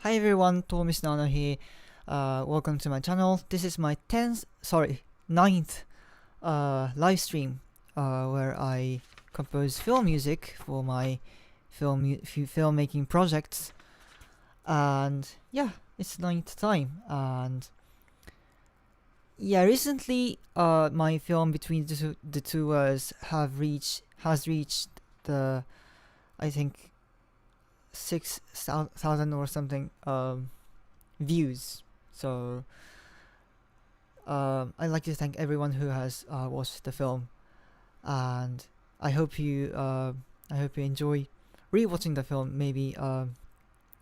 Hi everyone, Tomis Nano here. Welcome to my channel. This is my ninth live stream where I compose film music for my filmmaking projects. And yeah, it's ninth time. And yeah, recently my film Between the Two Worlds has reached the, I think, 6,000 or something views. So I'd like to thank everyone who has watched the film, and I hope you enjoy rewatching the film. Maybe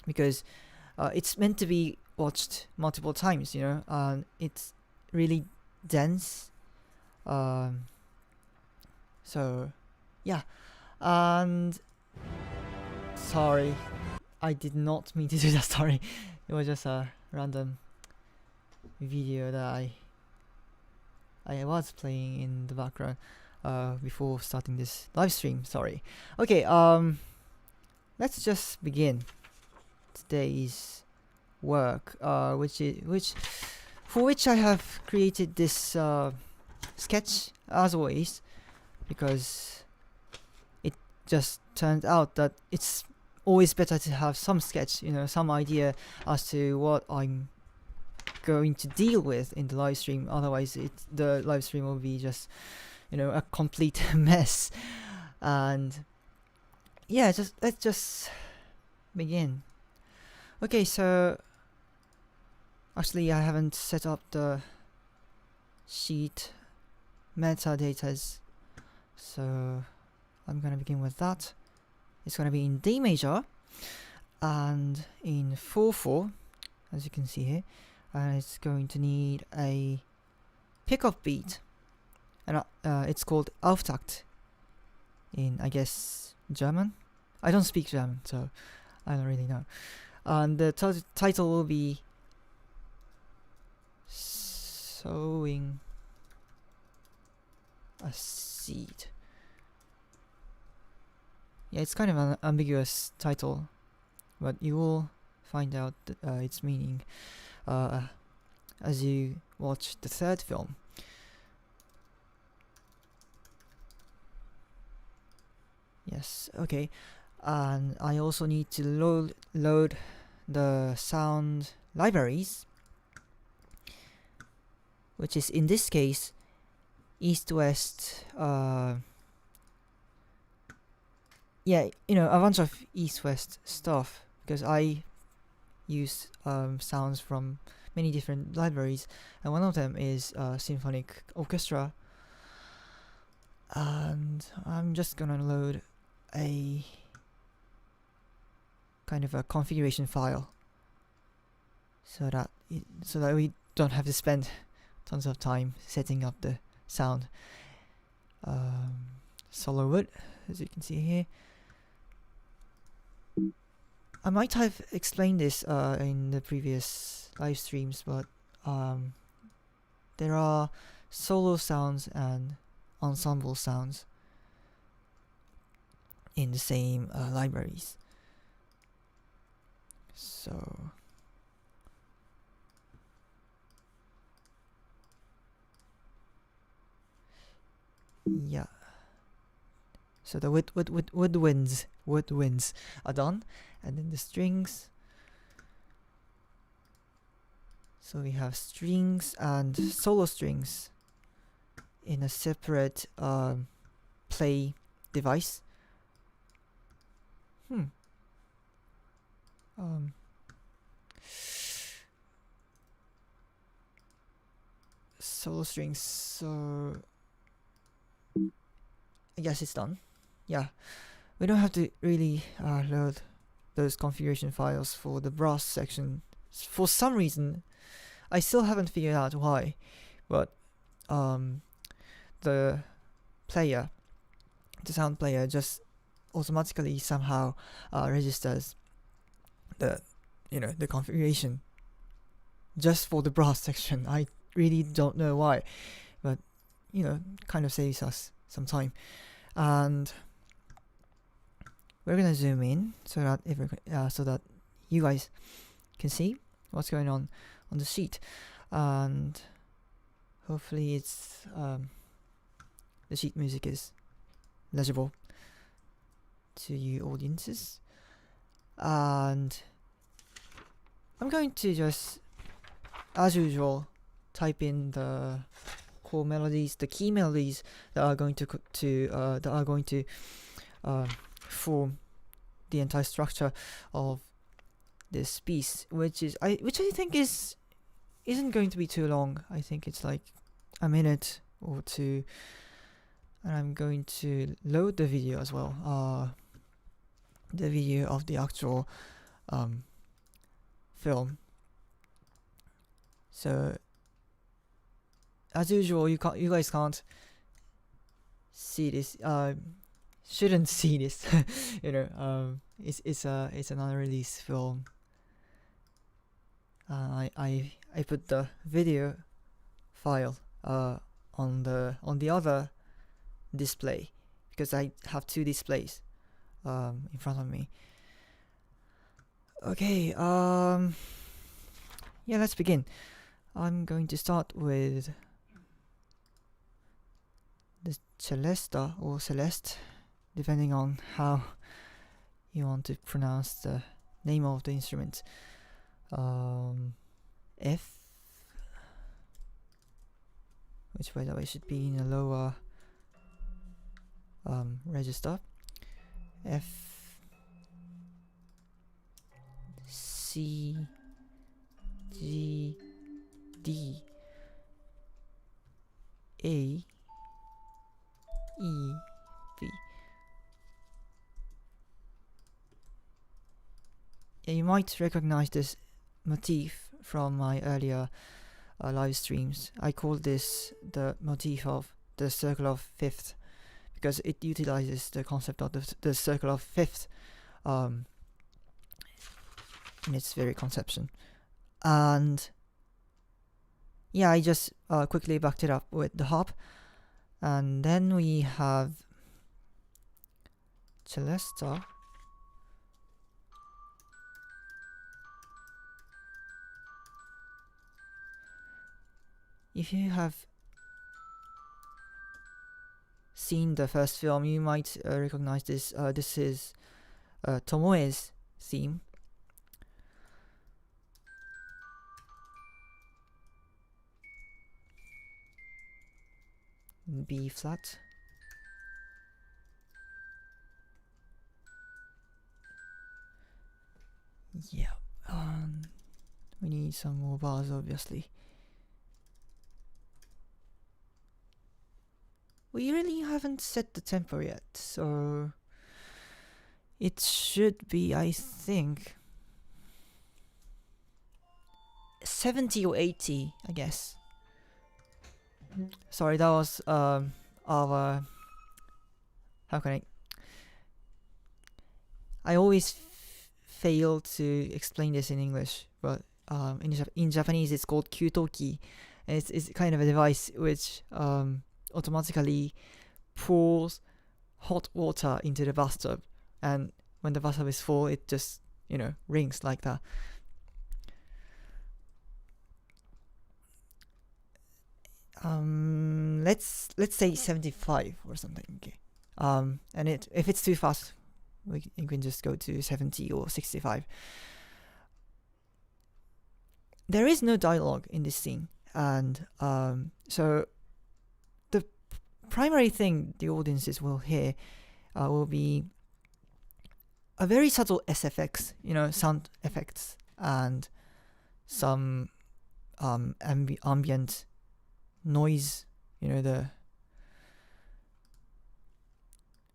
because it's meant to be watched multiple times, and it's really dense. Um, so yeah, and sorry, I did not mean to do that. Sorry, it was just a random video that I was playing in the background before starting this live stream. Sorry. Okay. Let's just begin today's work. Which I have created this sketch as always, because it just turned out that it's always better to have some sketch, some idea as to what I'm going to deal with in the live stream. Otherwise, the live stream will be just, a complete mess. And yeah, let's just begin. Okay, so actually, I haven't set up the sheet metadatas, so I'm gonna begin with that. It's gonna be in D major and in 4/4, as you can see here, and it's going to need a pickup beat, and it's called Auftakt in, I guess, German. I don't speak German, so I don't really know. And the title will be Sowing a Seed. Yeah, it's kind of an ambiguous title, but you will find out its meaning as you watch the third film. Yes, okay. And I also need to load the sound libraries, which is in this case East-West. Yeah, a bunch of East-West stuff, because I use sounds from many different libraries, and one of them is symphonic orchestra. And I'm just gonna load a kind of a configuration file so that we don't have to spend tons of time setting up the sound. Solar wood, as you can see here. I might have explained this in the previous live streams, but there are solo sounds and ensemble sounds in the same libraries. So yeah. So the woodwinds are done, and then the strings. So we have strings and solo strings in a separate play device. Solo strings. So I guess it's done. Yeah, we don't have to really load those configuration files for the brass section. For some reason, I still haven't figured out why, but the sound player just automatically somehow registers the configuration just for the brass section. I really don't know why, but kind of saves us some time. And we're gonna zoom in so that you guys can see what's going on the sheet, and hopefully it's the sheet music is legible to you audiences. And I'm going to just, as usual, type in the core melodies, the key melodies that are going to form the entire structure of this piece, which I think isn't going to be too long. I think it's like a minute or two, and I'm going to load the video as well. The video of the actual film. So as usual, you guys can't see this. Shouldn't see this. It's an unreleased film. I put the video file on the other display because I have two displays in front of me. Okay, yeah, let's begin. I'm going to start with the Celesta or Celeste, depending on how you want to pronounce the name of the instrument. F, which by the way should be in a lower register. F, C, G, D, A, E, B. Yeah, you might recognize this motif from my earlier live streams. I call this the motif of the circle of fifth because it utilizes the concept of the circle of fifth in its very conception. And yeah, I just quickly backed it up with the harp, and then we have Celesta. If you have seen the first film, you might recognize this. This is Tomoe's theme. B flat. Yeah, we need some more bars, obviously. We really haven't set the tempo yet, so it should be, I think, 70 or 80, I guess. Sorry, that was our how can I always fail to explain this in English, but in Japanese it's called kyutoki, and it's kind of a device which automatically pours hot water into the bathtub, and when the bathtub is full, it just rings like that. Let's say 75 or something. Okay. And if it's too fast, we can just go to 70 or 65. There is no dialogue in this scene, and so the primary thing the audiences will hear will be a very subtle SFX, sound effects, and some ambient noise, the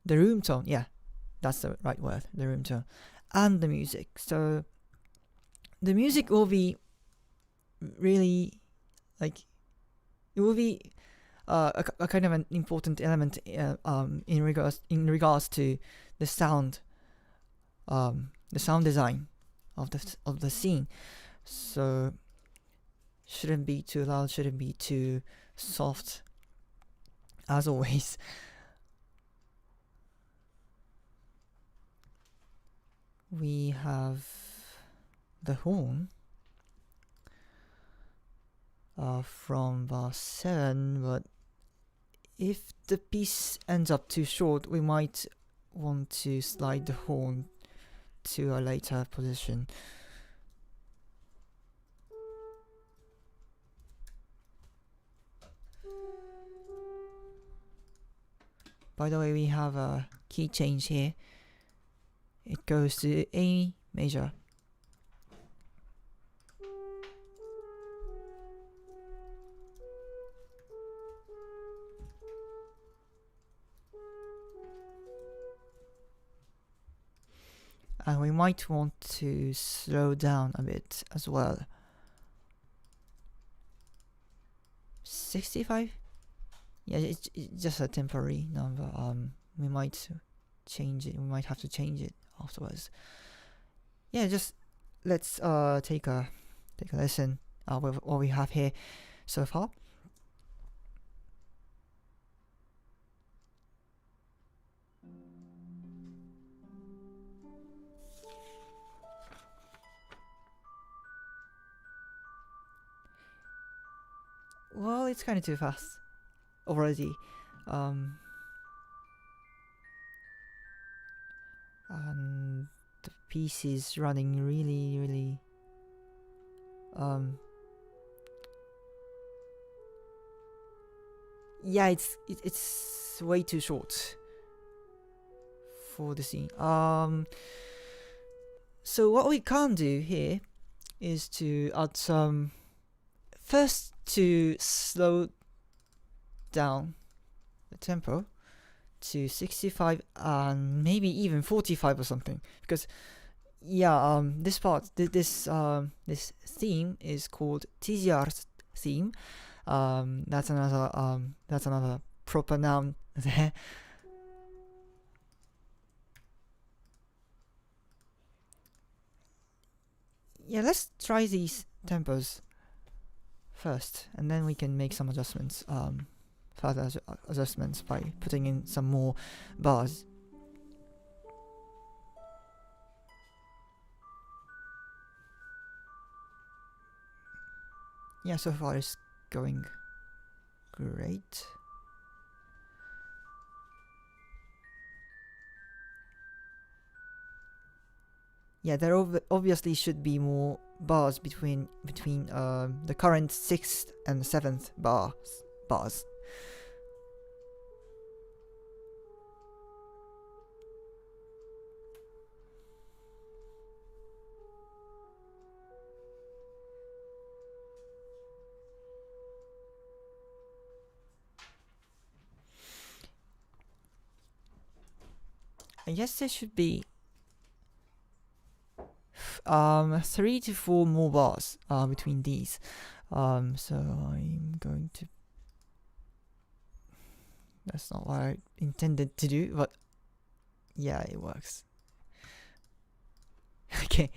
room tone. Yeah, that's the right word, the room tone, and the music. So the music will be really it will be a kind of an important element in regards to the sound design of the scene. So shouldn't be too loud, shouldn't be too soft, as always. We have the horn. from bar 7, but if the piece ends up too short, we might want to slide the horn to a later position. By the way, we have a key change here. It goes to A major. And we might want to slow down a bit as well. 65? Yeah, it's just a temporary number. We might change it. We might have to change it afterwards. Yeah, just let's take a lesson with what we have here so far. Well, it's kind of too fast already. And the piece is running really yeah, it's way too short for the scene. So what we can do here is to add some, first to slow down the tempo to 65 and maybe even 45 or something, because yeah, this part, this theme is called TGR's theme. That's another proper noun there. Yeah, let's try these tempos first, and then we can make some adjustments, further adjustments by putting in some more bars. Yeah, so far it's going great. Yeah, there obviously should be more bars between the current 6th and 7th bars. I guess there should be 3 to 4 more bars between these. So I'm going to. That's not what I intended to do, but yeah, it works. Okay.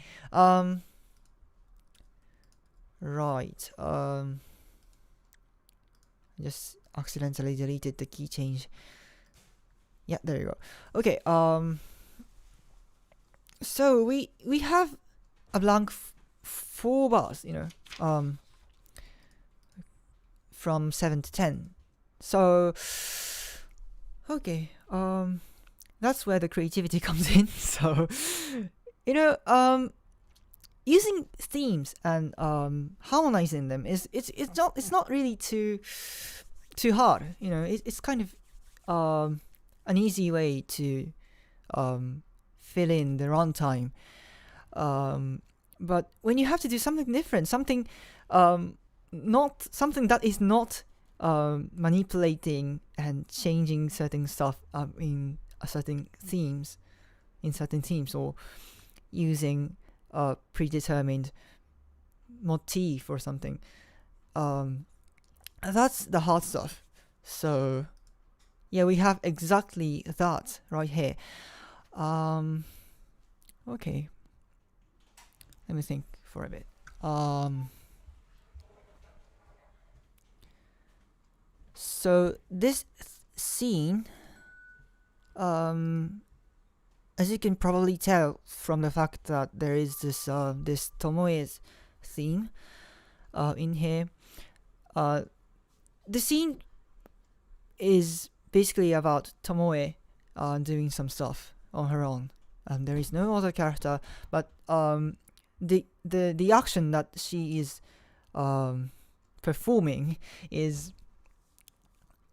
Right. I just accidentally deleted the key change. Yeah, there you go. Okay. So we have a blank 4 bars, from 7 to 10. So okay, that's where the creativity comes in. So using themes and harmonizing them it's not really too hard. It's kind of an easy way to fill in the runtime. But when you have to do something different, something that is not manipulating and changing certain stuff in certain themes, or using a predetermined motif or something, that's the hard stuff. So yeah, we have exactly that right here. Okay, let me think for a bit. So this scene, as you can probably tell from the fact that there is this Tomoe's theme in here, Uh, the scene is basically about Tomoe doing some stuff on her own. There is no other character, but the action that she is performing is,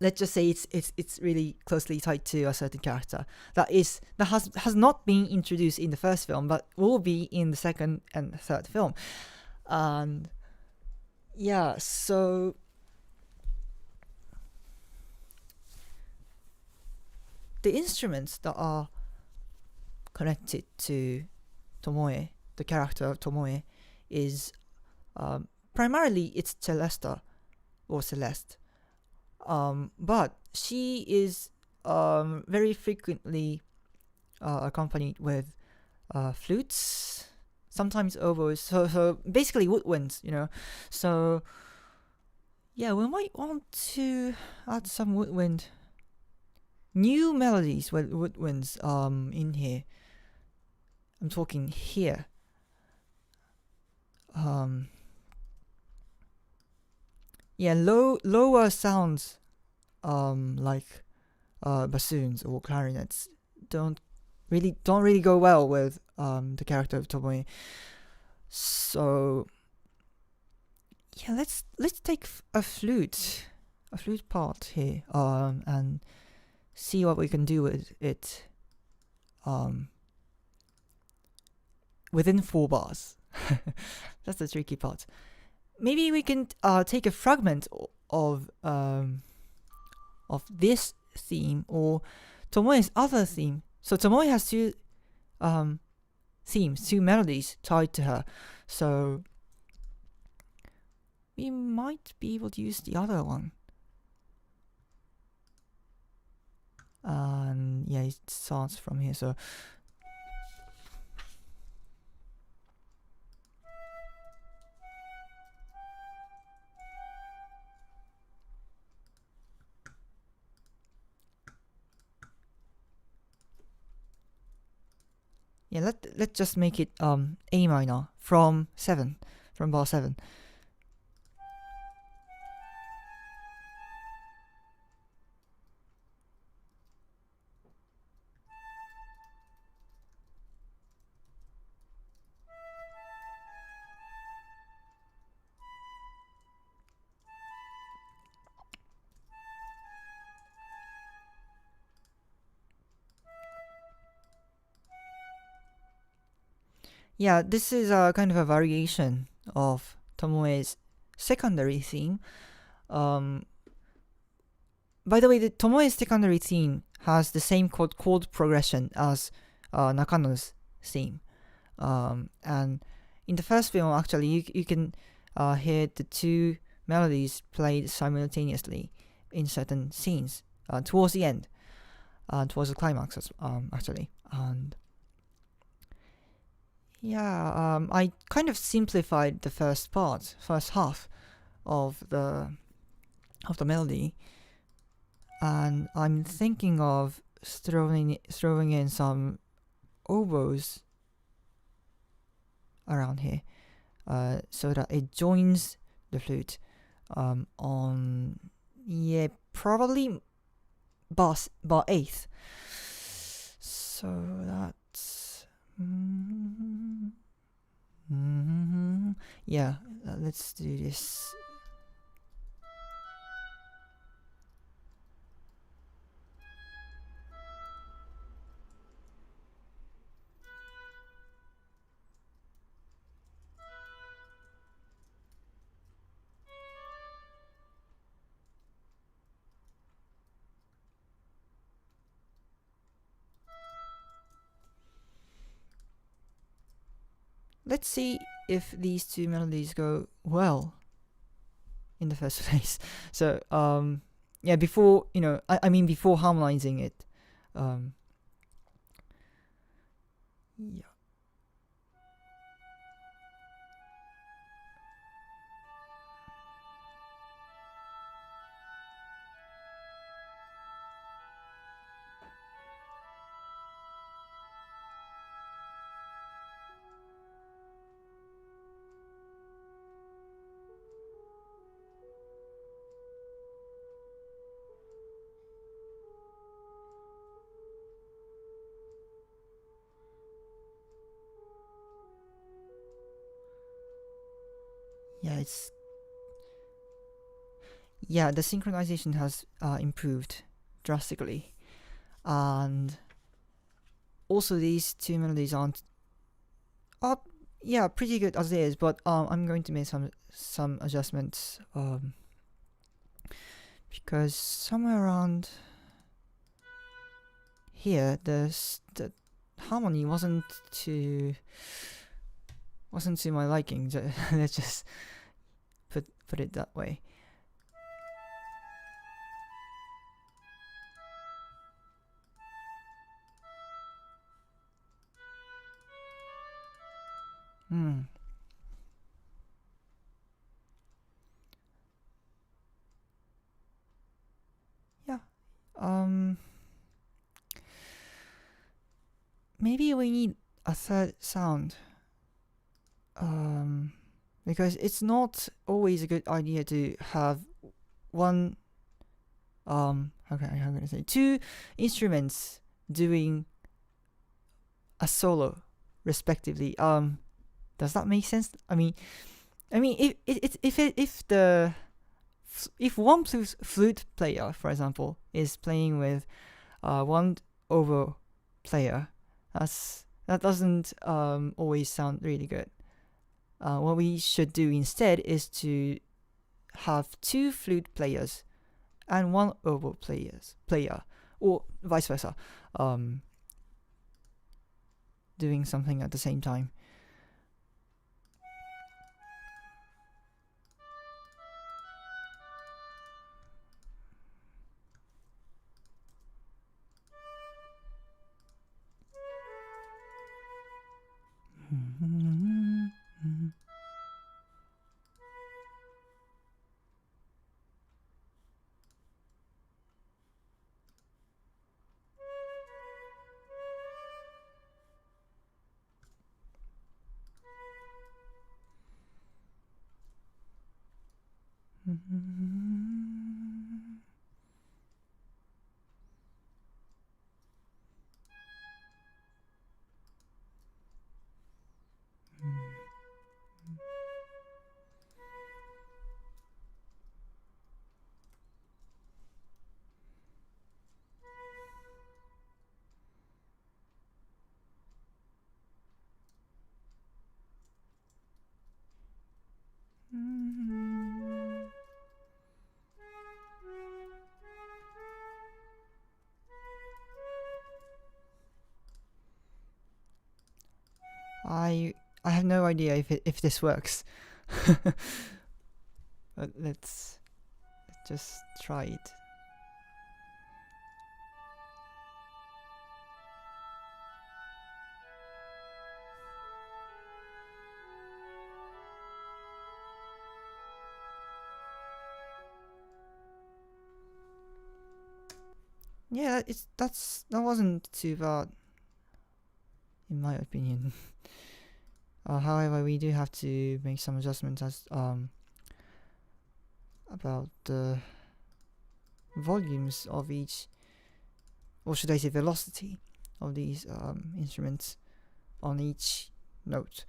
let's just say, it's really closely tied to a certain character that has not been introduced in the first film, but will be in the second and third film. And yeah, so the instruments that are connected to Tomoe, the character of Tomoe, is primarily it's Celesta or Celeste. But she is very frequently accompanied with flutes, sometimes oboes. So basically woodwinds, So yeah, we might want to add some woodwind, new melodies with woodwinds in here. I'm talking here. Yeah, lower sounds like bassoons or clarinets don't really go well with the character of Tomoe. So yeah, let's take a flute part here and see what we can do with it within 4 bars. That's the tricky part. Maybe we can take a fragment of this theme or Tomoe's other theme. So Tomoe has 2 themes, 2 melodies tied to her. So we might be able to use the other one. And yeah, it starts from here. So yeah, let's just make it A minor from bar 7. Yeah, this is a kind of a variation of Tomoe's secondary theme. By the way, the Tomoe's secondary theme has the same chord progression as Nakano's theme. And in the first film, actually, you can hear the 2 melodies played simultaneously in certain scenes towards the end, towards the climax, actually. And yeah, I kind of simplified the first half of the melody, and I'm thinking of throwing in some oboes around here, so that it joins the flute on probably bar 8th. So that's yeah. Let's do this. Let's see if these 2 melodies go well in the first place. So yeah, before I mean before harmonizing it, yeah. yeah, it's the synchronization has improved drastically, and also these two melodies aren't pretty good as it is, but I'm going to make some adjustments because somewhere around here the harmony wasn't to my liking. Let's just put it that way. Yeah. Maybe we need a third sound. Because it's not always a good idea to have one how can I say, two instruments doing a solo respectively. Does that make sense? I mean if one flute player, for example, is playing with one oboe player, that doesn't always sound really good. What we should do instead is to have two flute players and one oboe player, or vice versa, doing something at the same time. I have no idea if this works. But let's just try it. Yeah, that wasn't too bad, in my opinion. However, we do have to make some adjustments as about the volumes of each, or should I say velocity of these instruments on each note.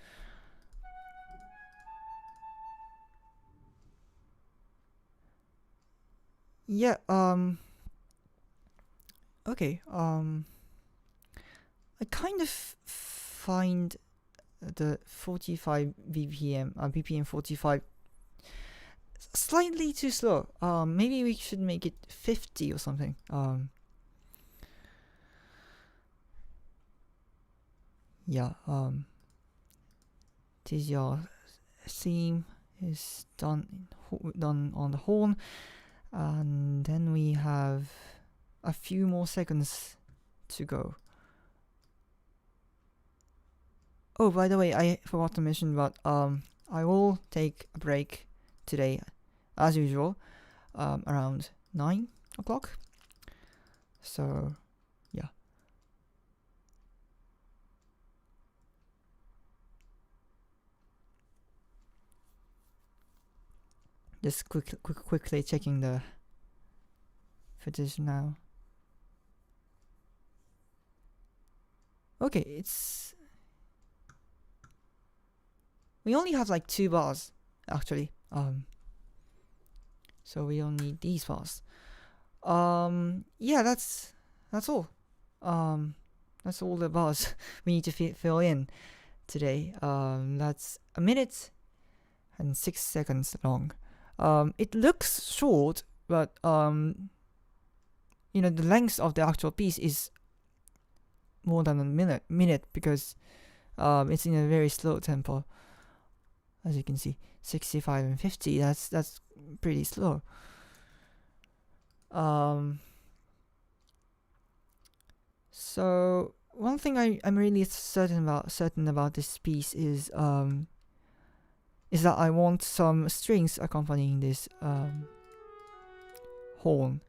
Yeah, okay, I kind of find the 45 BPM 45 slightly too slow. Maybe we should make it 50 or something. Yeah, this your theme is done on the horn, and then we have a few more seconds to go. Oh, by the way, I forgot to mention, but I will take a break today, as usual, around 9 o'clock. So, yeah. Just quickly checking the footage now. Okay, we only have like 2 bars actually. So we don't need these parts. Yeah, that's all. That's all the bars we need to fill in today. That's a minute and 6 seconds long. It looks short, but the length of the actual piece is more than a minute because it's in a very slow tempo. As you can see, 65 and 50. That's pretty slow. So one thing I'm really certain about this piece is that I want some strings accompanying this horn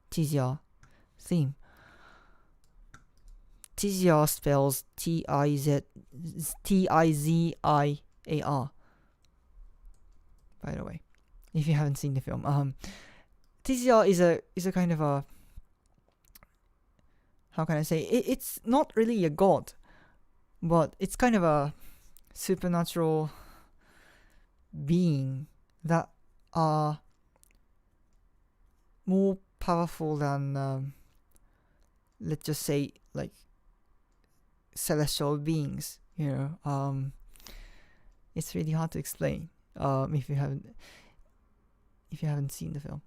TZR theme. TZR spells Tizziar. By the way, if you haven't seen the film, TZR is a kind of a, how can I say, it's not really a god, but it's kind of a supernatural being that are more powerful than let's just say like celestial beings. It's really hard to explain if you haven't seen the film.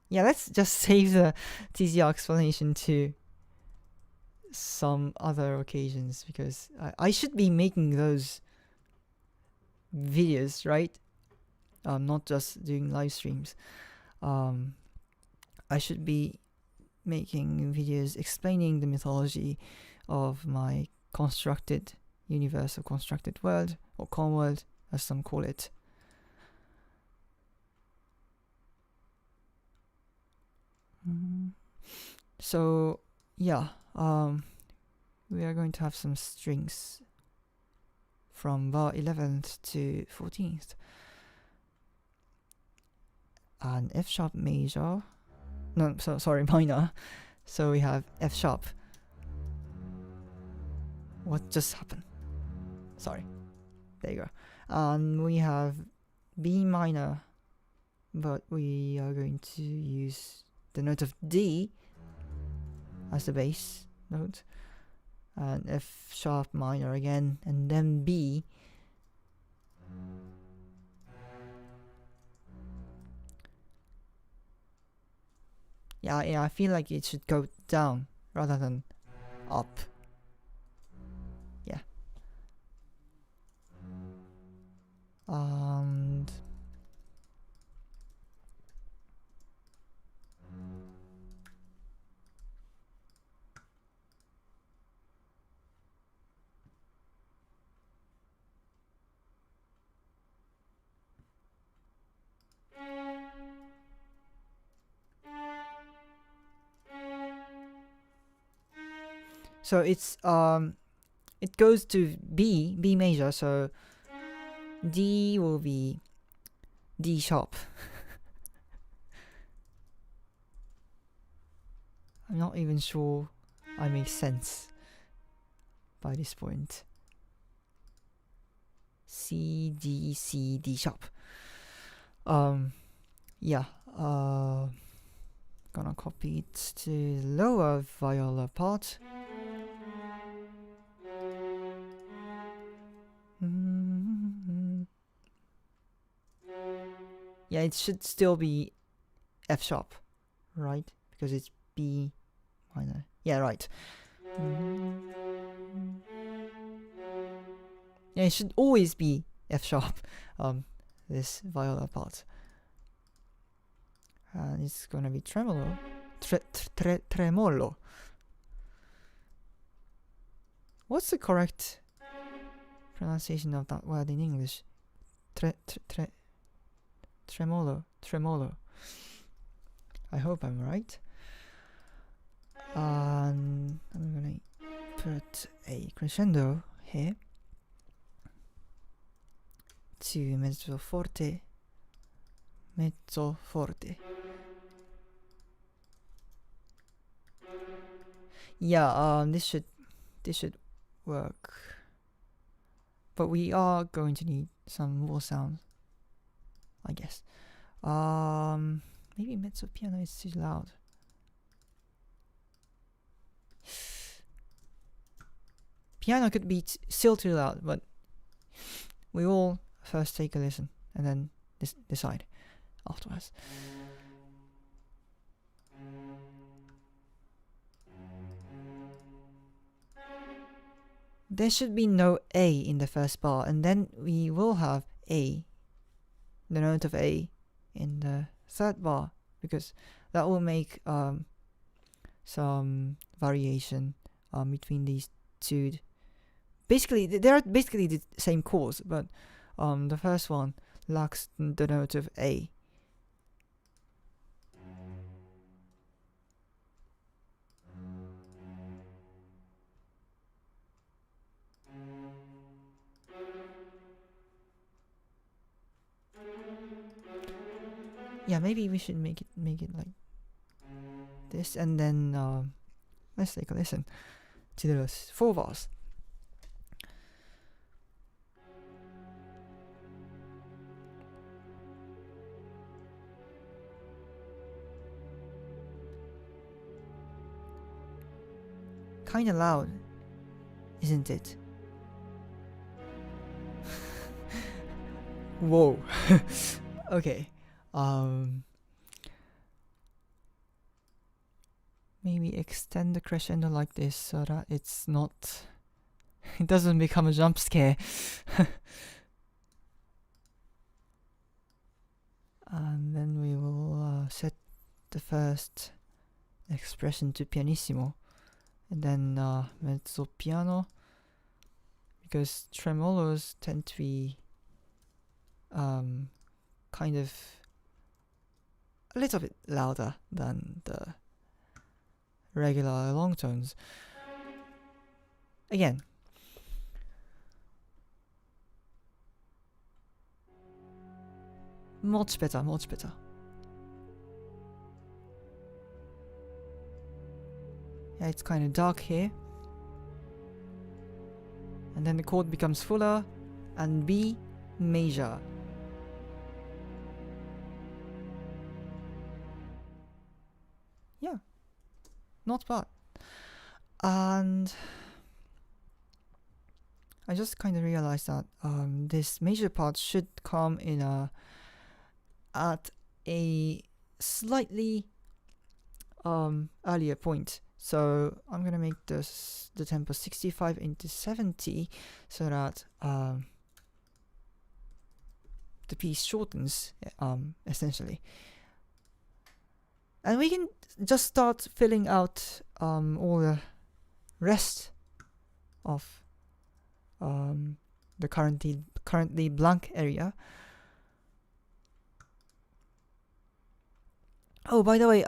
Yeah, let's just save the TZR explanation to some other occasions, because I should be making those videos, right? Not just doing live streams. I should be making videos explaining the mythology of my constructed universe or constructed world, or con world as some call it. So yeah, we are going to have some strings from bar 11th to 14th. An F sharp major, no, sorry, minor. So we have F sharp. What just happened? Sorry. There you go. And we have B minor, but we are going to use the note of D as the bass note, and F sharp minor again, and then B. Yeah, I feel like it should go down rather than up. Yeah. And so it goes to B major, so D will be D sharp. I'm not even sure I make sense by this point. C D sharp. Yeah. Gonna copy it to the lower viola part. Yeah, it should still be F sharp, right? Because it's B minor. Yeah, right. Yeah, it should always be F sharp. This viola part. And it's gonna be tremolo. Tremolo. What's the correct pronunciation of that word in English? Tremolo. I hope I'm right. And I'm gonna put a crescendo here to mezzo forte. Yeah, this should work. but we are going to need some more sounds, I guess. Maybe mezzo piano is too loud. Piano could be still too loud, but we will first take a listen and then decide afterwards. There should be no A in the first bar, and then we will have A, the note of A, in the third bar, because that will make some variation between these two. Basically, they are basically the same chords, but the first one lacks the note of A. Yeah, maybe we should make it like this, and then let's take a listen to those 4 bars. Kinda loud, isn't it? Whoa. Okay. Maybe extend the crescendo like this so that it's not... it doesn't become a jump scare. And then we will set the first expression to pianissimo, and then mezzo piano, because tremolos tend to be kind of a little bit louder than the regular long tones. Again, much better. Yeah, it's kind of dark here, and then the chord becomes fuller, and B major. Yeah, not bad. And I just kind of realized that this major part should come in at a slightly earlier point. So I'm gonna make the tempo 65 into 70 so that the piece shortens essentially. And we can just start filling out all the rest of the currently blank area. Oh, by the way,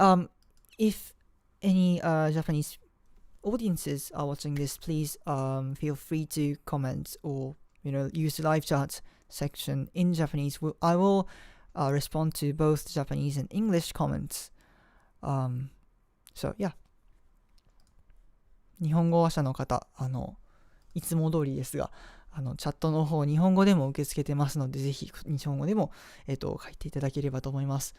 if any Japanese audiences are watching this, please feel free to comment or use the live chat section in Japanese. I will respond to both Japanese and English comments. So yeah. 日本語話者の方、いつも通りですが、チャットの方日本語でも受け付けてますので、ぜひ日本語でも書いていただければと思います。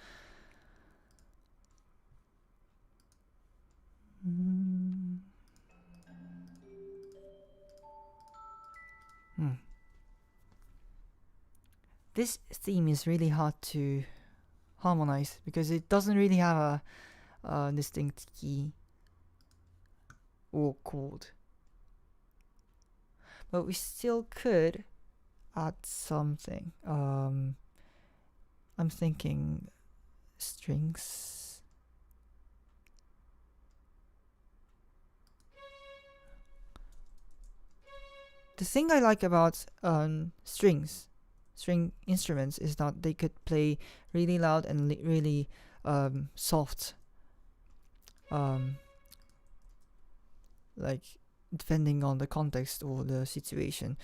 This theme is really hard to harmonize because it doesn't really have a distinct key or chord. But we still could add something. I'm thinking strings. The thing I like about string instruments is that they could play really loud and really soft, like depending on the context or the situation.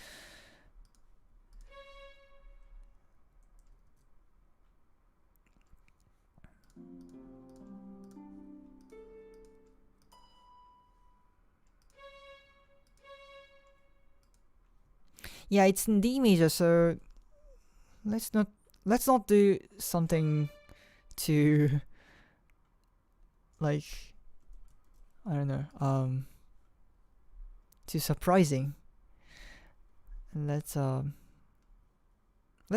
Yeah, it's in D major, so let's not do something too like, I don't know, too surprising. And let's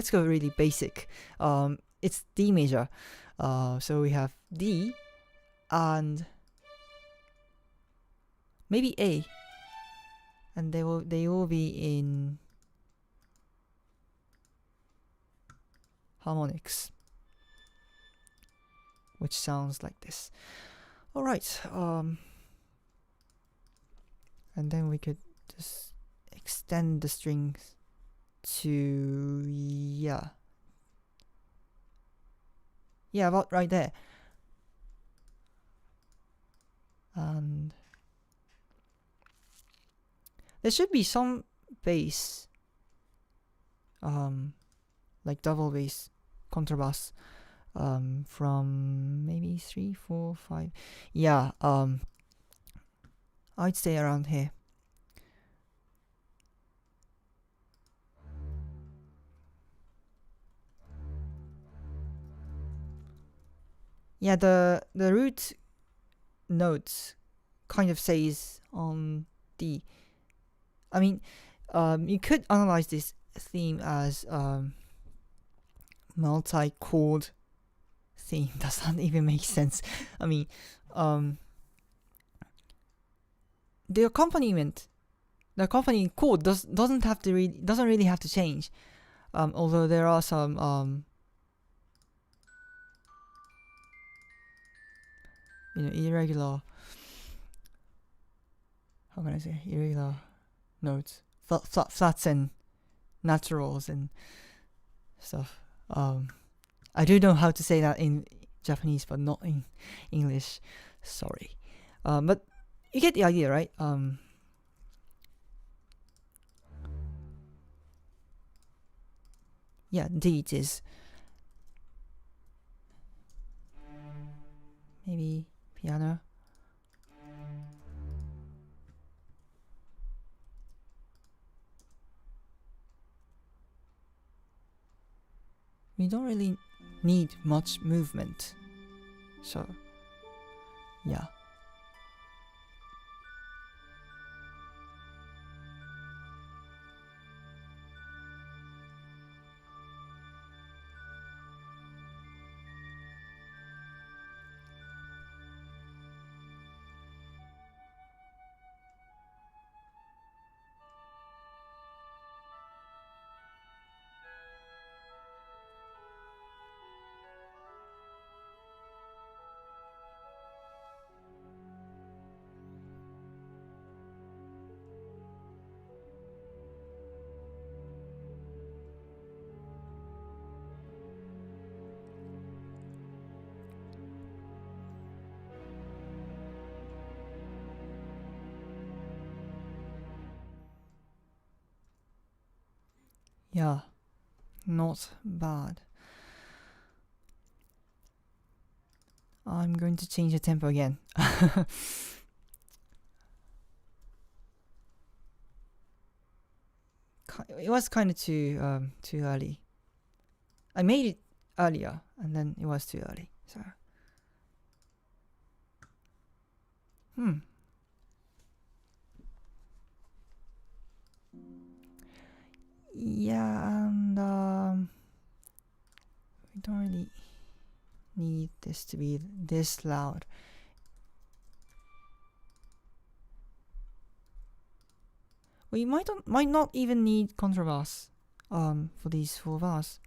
go really basic. It's D major. So we have D and maybe A, and they will be in harmonics, which sounds like this. All right. And then we could just extend the strings to about right there. And there should be some bass, like double bass, contrabass, from maybe 3, 4, 5. Yeah, I'd stay around here. Yeah, the root notes kind of says on D. I mean, you could analyze this theme as multi-chord theme. Does that even make sense? I mean, the accompanying chord doesn't really have to change. Although there are some irregular, how can I say, irregular notes, flats and naturals and stuff. I do know how to say that in Japanese, but not in English. Sorry. But you get the idea, right? Yeah, D it is. Maybe piano. We don't really need much movement, so yeah. Yeah, not bad. I'm going to change the tempo again. It was kind of too early. I made it earlier, and then it was too early. So, yeah, and we don't really need this to be this loud. We might not even need contrabass for these 4 bars.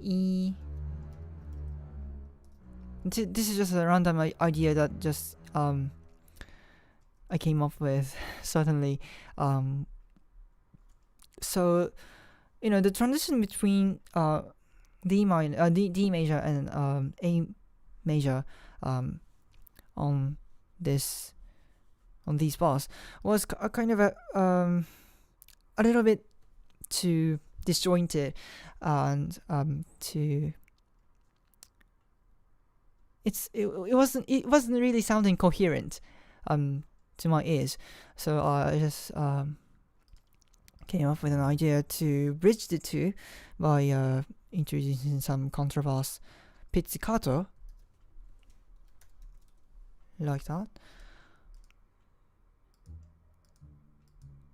E. This is just a random idea that just I came up with certainly. So the transition between D major and A major on this on these bars was a kind of a little bit too disjointed, and it wasn't really sounding coherent to my ears. So I just came up with an idea to bridge the two by introducing some contrabass pizzicato like that.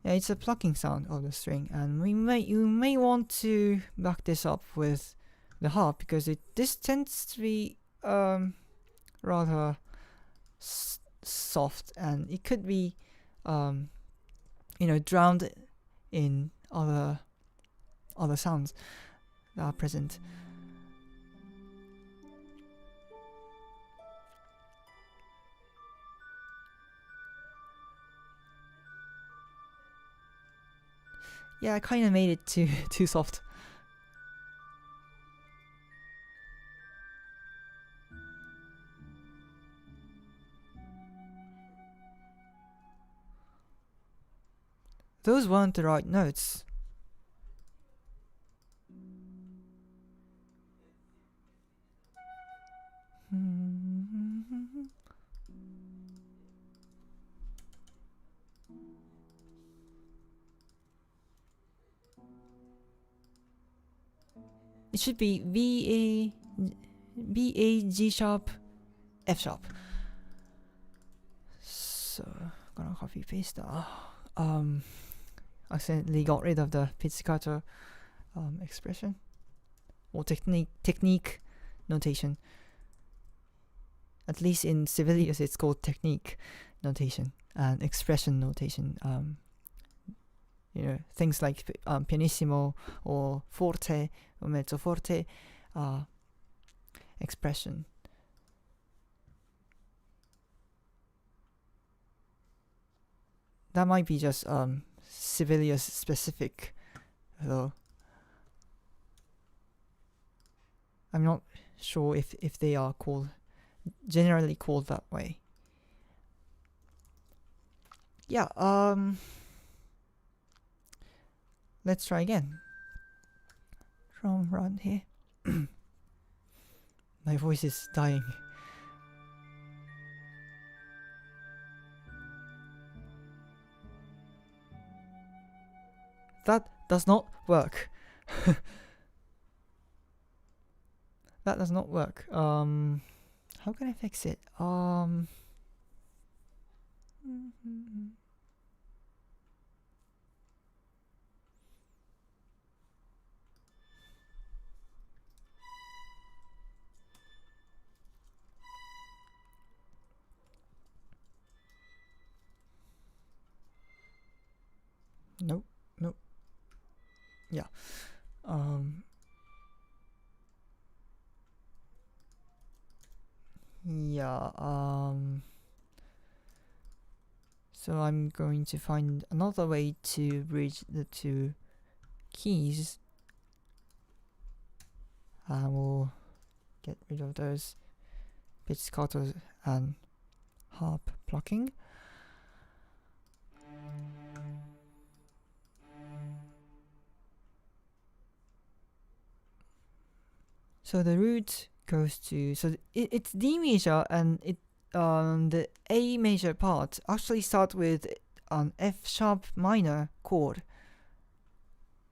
Yeah, it's a plucking sound of the string, and you may want to back this up with the harp, because this tends to be rather soft, and it could be drowned in other sounds that are present. Yeah, I kind of made it too soft. Those weren't the right notes. It should be B A G sharp F sharp. So gonna copy paste that. Accidentally got rid of the pizzicato expression or technique notation. At least in Sibelius, it's called technique notation and expression notation. Things like pianissimo or forte or mezzo forte expression. That might be just Sibelius specific, though. I'm not sure if they are generally called that way. Yeah, let's try again. From around here. My voice is dying. That does not work. That does not work. How can I fix it? Nope. Yeah. So I'm going to find another way to bridge the two keys. I will get rid of those pizzicatos and harp plucking. So the root goes to, so it's D major, and the A major part actually start with an F sharp minor chord.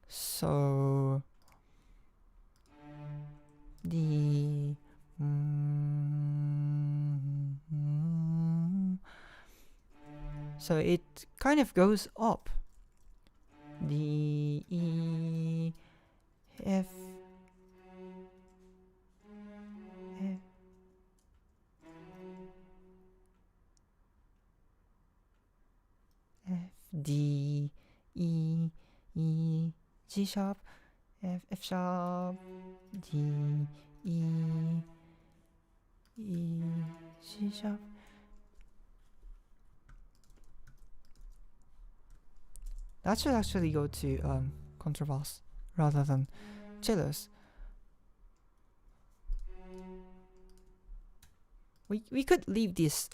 So the so it kind of goes up. D, E, F, D, E, G sharp, F sharp, D, E, G sharp. That should actually go to contrabass rather than cellos. We could leave this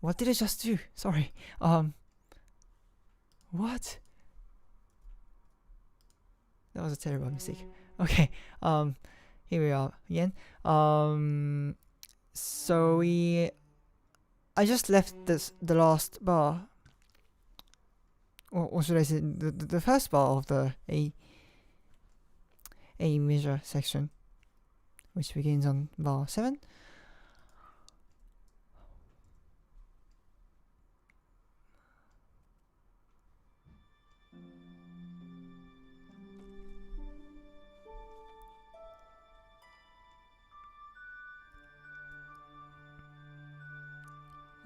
What did I just do? Sorry. What? That was a terrible mistake. Okay. Here we are again. So I just left the last bar, or should I say the first bar of the A measure section, which begins on bar 7.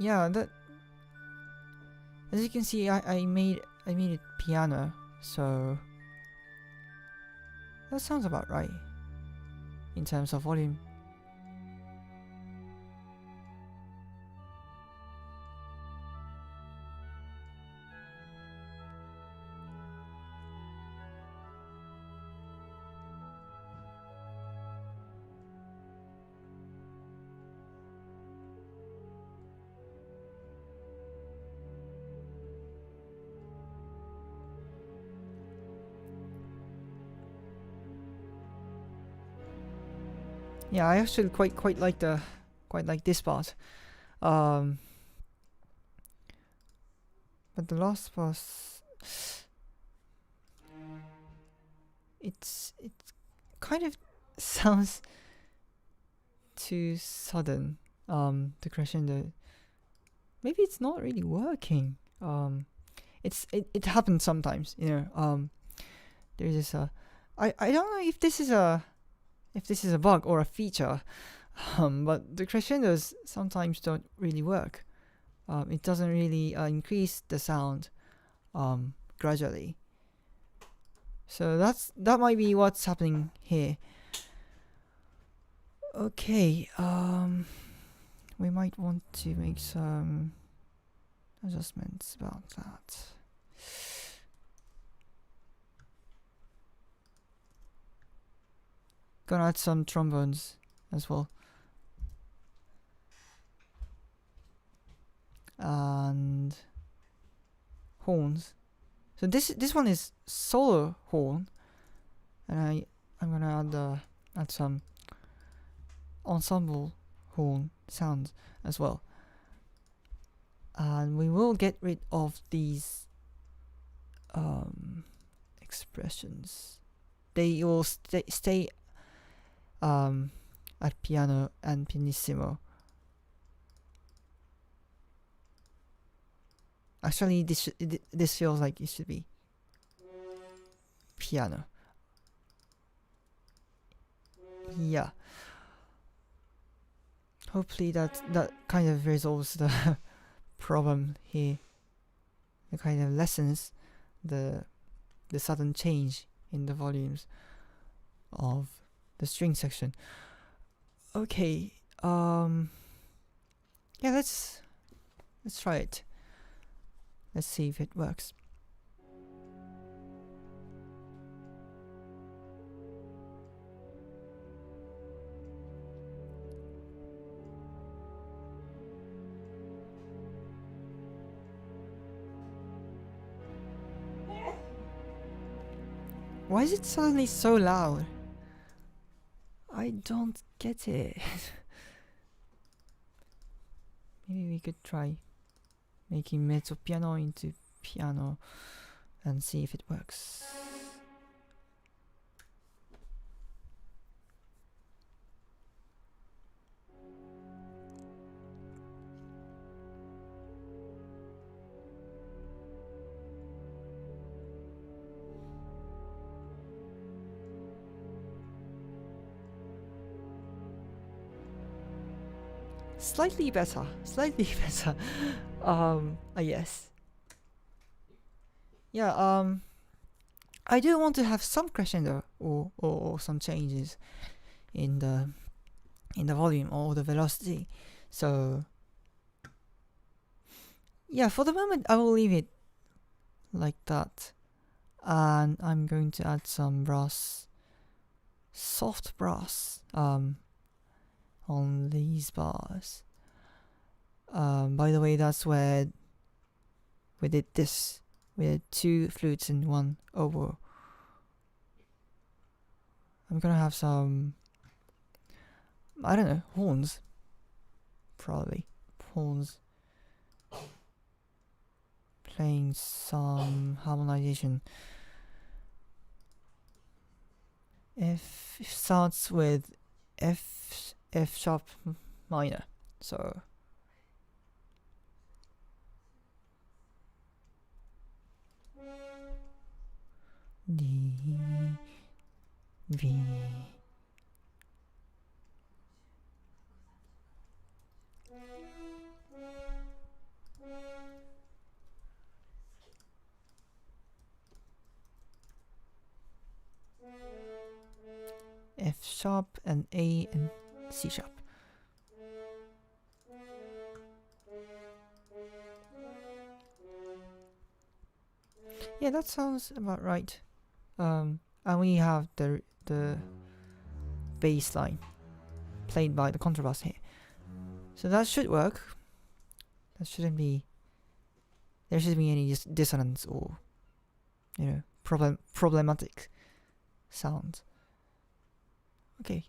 Yeah, that, as you can see, I made it piano, so that sounds about right in terms of volume. Yeah, I actually quite like this part. But the last part, it kind of sounds too sudden. The crescendo. Maybe it's not really working. It happens sometimes. There's this I don't know if this is a bug or a feature. But the crescendos sometimes don't really work. It doesn't really increase the sound gradually. So that might be what's happening here. Okay, we might want to make some adjustments about that. Gonna add some trombones as well. And horns. So this one is solo horn, and I'm gonna add some ensemble horn sounds as well. And we will get rid of these expressions. They will stay at piano and pianissimo. Actually, this feels like it should be piano. Yeah. Hopefully that kind of resolves the problem here. It kind of lessens the sudden change in the volumes of the string section. Okay. Yeah, let's try it. Let's see if it works. Why is it suddenly so loud? I don't get it. Maybe we could try making mezzo piano into piano and see if it works. Slightly better. Yes. Yeah, I do want to have some crescendo or some changes in the volume or the velocity. So yeah, for the moment I will leave it like that. And I'm going to add some brass, soft brass, on these bars. By the way, that's where we did this. We had 2 flutes and 1 oboe. I'm gonna have some, I don't know, horns. Probably. Horns. Playing some harmonization. F starts with F sharp minor. So D V F sharp and A and C sharp. Yeah, that sounds about right. And we have the bass line played by the contrabass here. So that should work. There shouldn't be any dissonance or problematic sounds. Okay,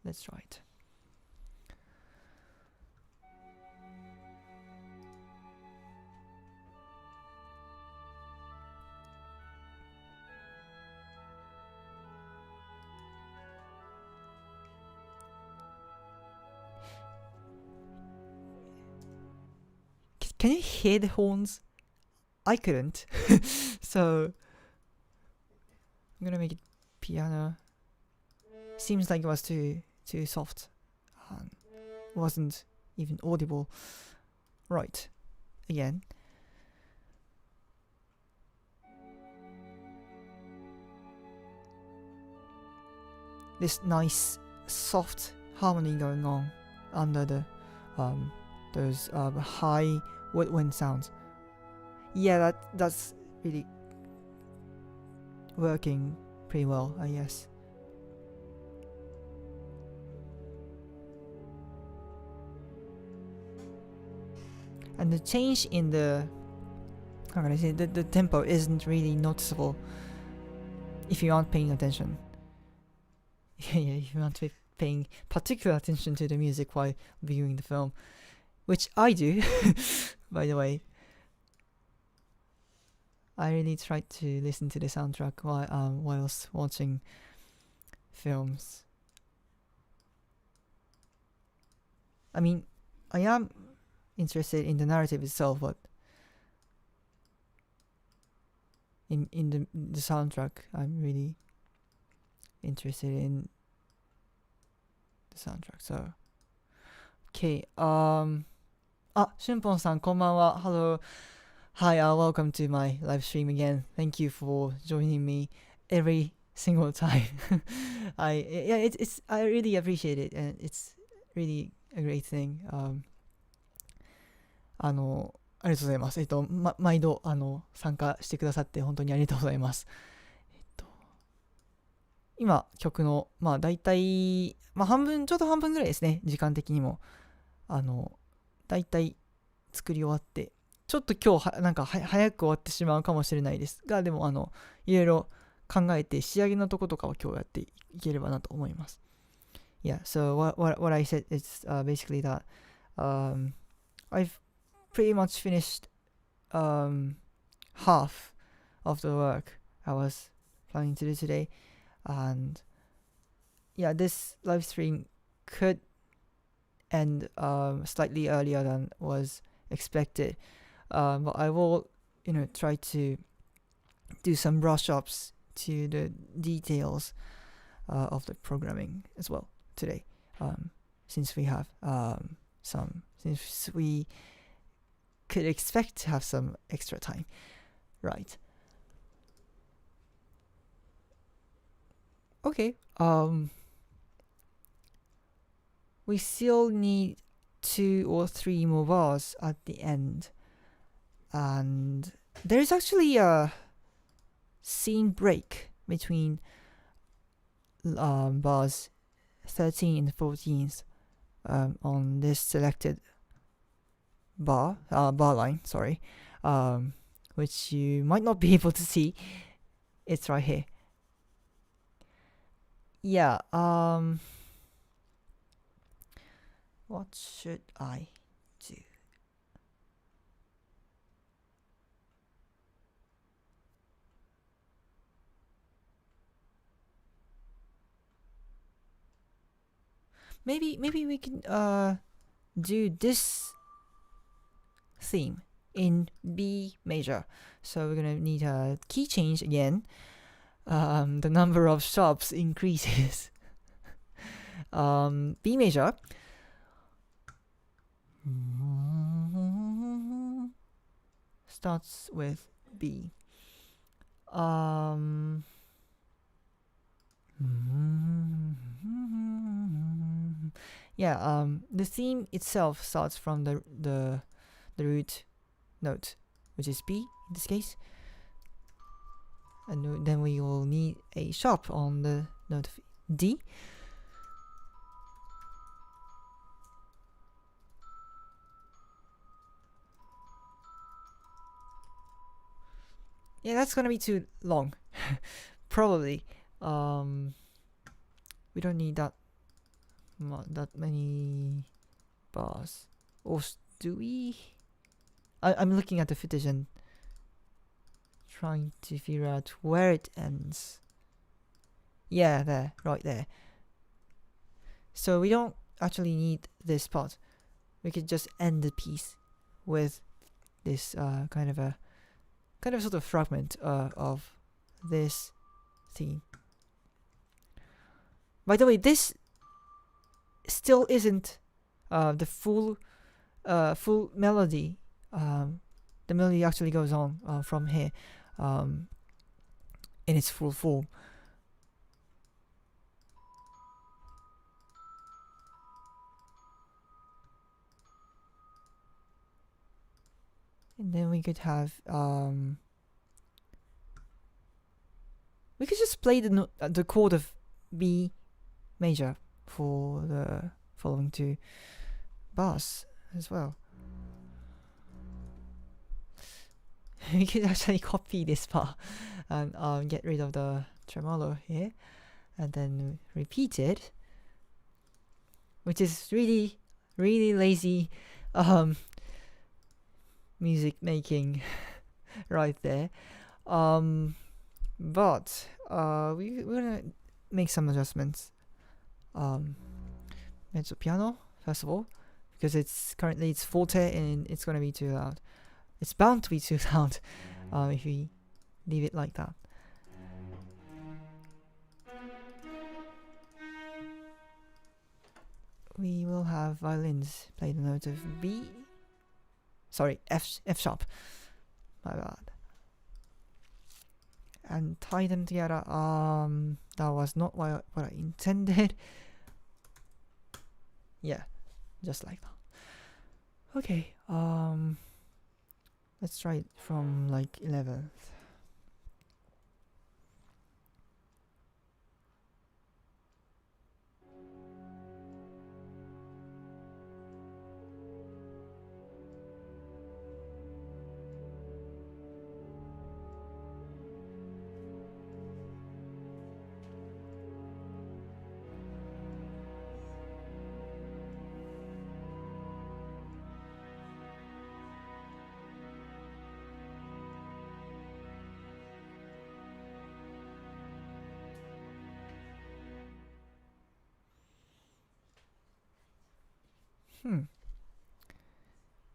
let's try it. Can you hear the horns? I couldn't. So I'm gonna make it piano. Seems like it was too soft. Wasn't even audible. Right. Again. This nice soft harmony going on under the those high woodwind sounds. Yeah, that's really working pretty well, I guess. And the change in the the tempo isn't really noticeable if you aren't paying attention. Yeah, if you aren't to be paying particular attention to the music while viewing the film, which I do, by the way. I really tried to listen to the soundtrack whilst watching films. I mean, I am interested in the narrative itself, but in the soundtrack, I'm really interested in the soundtrack. So, okay. Shunpon-san, konbanwa. Hello. Hi. Welcome to my live stream again. Thank you for joining me every single time. I really appreciate it, and it's really a great thing. ありがとうございます。毎度参加してくださって本当にありがとうございます。今曲のだいたいちょっと半分ぐらいですね。時間的にもだいたい作り終わって、ちょっと今日なんか早く終わってしまうかもしれないですが、でもいろいろ考えて仕上げのとことかを今日やっていければなと思います。Yeah, so what I said is basically that I've pretty much finished half of the work I was planning to do today, and yeah, this live stream could end slightly earlier than was expected, but I will try to do some brush ups to the details of the programming as well today, since we have since we could expect to have some extra time, right? Okay, we still need 2 or 3 more bars at the end, and there's actually a scene break between bars 13 and 14 on this selected bar line, sorry, which you might not be able to see. It's right here. Yeah. What should I do? Maybe we can do this theme in B major. So we're gonna need a key change again. The number of shops increases. B major. Starts with B. Yeah, the theme itself starts from the root note, which is B in this case. And then we will need a sharp on the note of D. Yeah, that's gonna be too long. Probably. We don't need that many bars. Or do we? I'm looking at the footage and trying to figure out where it ends. Yeah, there, right there. So we don't actually need this part. We could just end the piece with this kind of sort of fragment of this theme. By the way, this still isn't the full melody. The melody actually goes on from here in its full form. And then we could have we could just play the chord of B major for the following two bars as well. We could actually copy this part and get rid of the tremolo here and then repeat it, which is really lazy music making right there. But we're gonna make some adjustments. Mezzo piano first of all, because it's forte and it's gonna be too loud. It's bound to be too loud if we leave it like that. We will have violins play the note of B. Sorry, F sharp. My bad. And tie them together. That was not what I intended. Yeah, just like that. Okay. Let's try it from like 11th.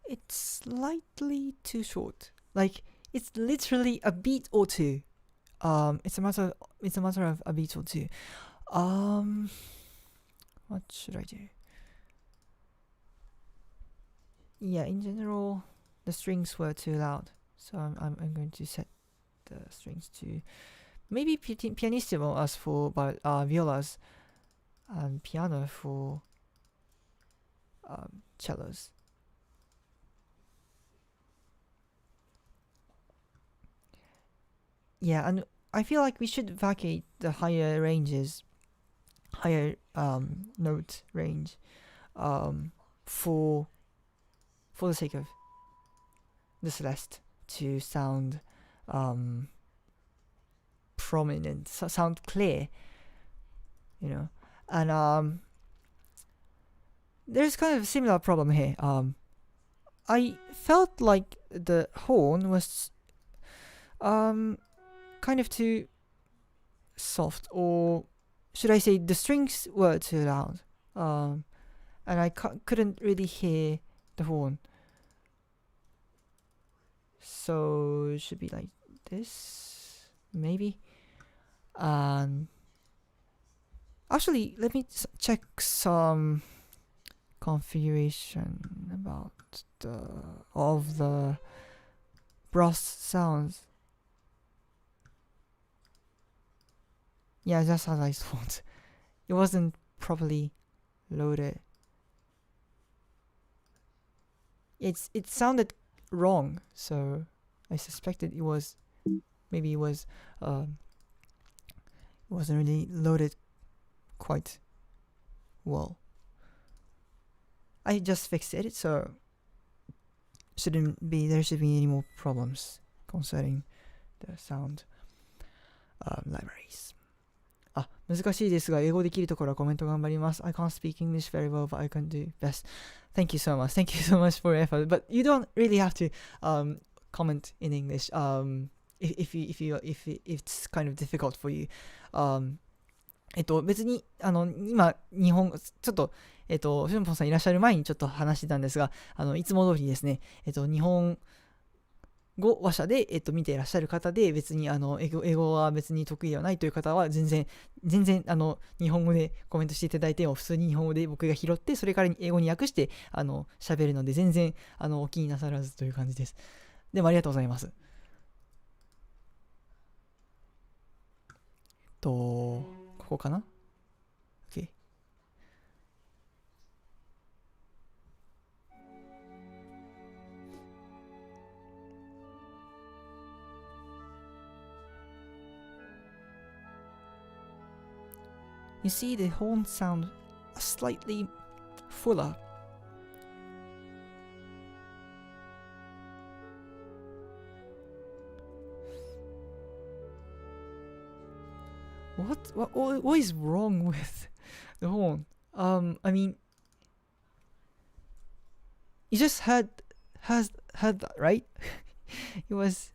It's slightly too short. Like it's literally a beat or two. It's a matter of a beat or two. What should I do? Yeah, in general, the strings were too loud, so I'm going to set the strings to maybe pianissimo as for violas, and piano for cellos. Yeah, and I feel like we should vacate the higher ranges, higher note range, for for the sake of the Celeste to sound prominent, sound clear, you know. And there's kind of a similar problem here. I felt like the horn was kind of too soft, or should I say the strings were too loud, and I couldn't really hear the horn. So it should be like this, maybe. Actually, let me check some configuration about the brass sounds. Yeah, just as I thought. It wasn't properly loaded. It sounded wrong, so I suspected it wasn't really loaded quite well. I just fixed it, so there should be any more problems concerning the sound libraries. 難しいですが、英語できるところはコメント頑張ります。I can't speak English very well, but I can do best. Thank you so much. Thank you so much for your effort. But you don't really have to comment in English if it's kind of difficult for you. 別に今日本ちょっとシュンポンさんいらっしゃる前にちょっと話してたんですが、いつも通りですね、日本語話者で、見ていらっしゃる方で、別に英語は別に得意ではないという方は全然日本語でコメントしていただいても、普通に日本語で僕が拾って、それから英語に訳して喋るので、全然お気になさらずという感じです。でもありがとうございます。ここかな？ OK。You see the horns sound slightly fuller. What is wrong with the horn? I mean, you just heard that, right? It was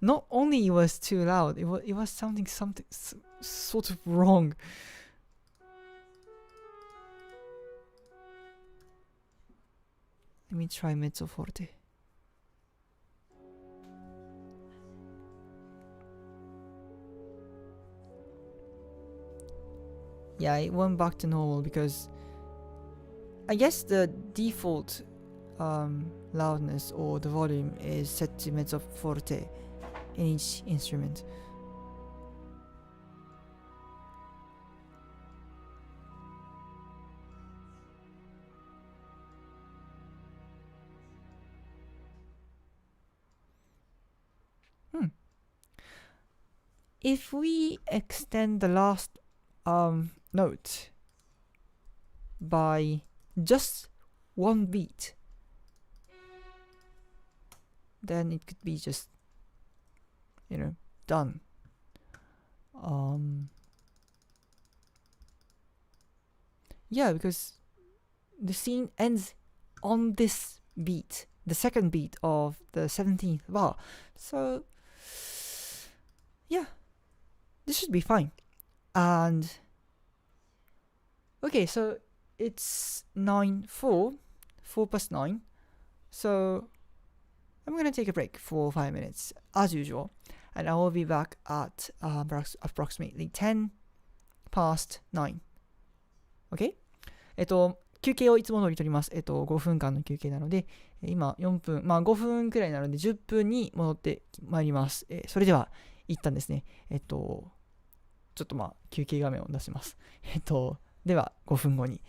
not only it was too loud, it was sounding something sort of wrong. Let me try mezzo forte. Yeah, it went back to normal because I guess the default loudness or the volume is set to mezzo forte in each instrument. If we extend the last note by just one beat, then it could be just, done. Yeah, because the scene ends on this beat, the second beat of the 17th bar. So, yeah, this should be fine. And okay, so it's 4 past 9. So I'm gonna take a break for 5 minutes as usual, and I will be back at approximately 10 past 9. Okay? 休憩をいつも通り取ります。5分間の休憩なので、今4分、5分くらいなので10分に戻ってまいります。それでは一旦ですね、ちょっと休憩画面を出します。では5分後に。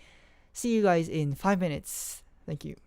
See you guys in 5 minutes. Thank you.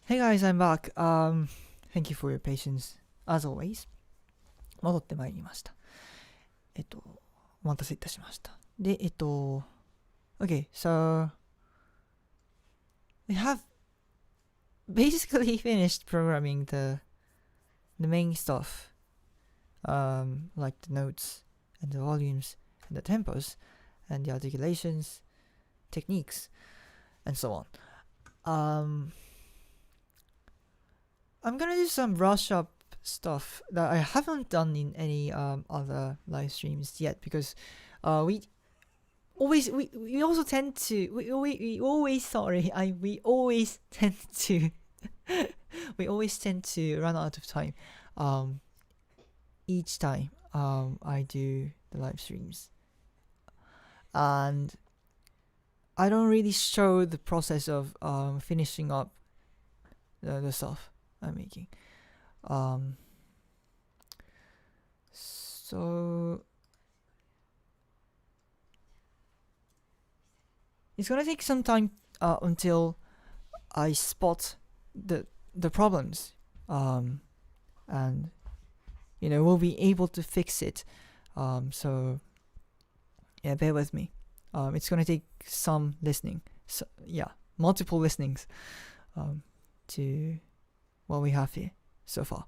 Hey guys, I'm back. Thank you for your patience. As always. 戻ってまいりました。お待たせいたしました。で、okay, so we have basically finished programming the main stuff, like the notes and the volumes and the tempos and the articulations, techniques, and so on. I'm gonna do some brush up stuff that I haven't done in any other live streams yet, because we also tend to we always sorry I we always tend to we always tend to run out of time each time I do the live streams, and I don't really show the process of finishing up the stuff I'm making. So it's gonna take some time until I spot the problems, and we'll be able to fix it. So yeah, bear with me. It's gonna take some listening. So yeah, multiple listenings to what we have here so far.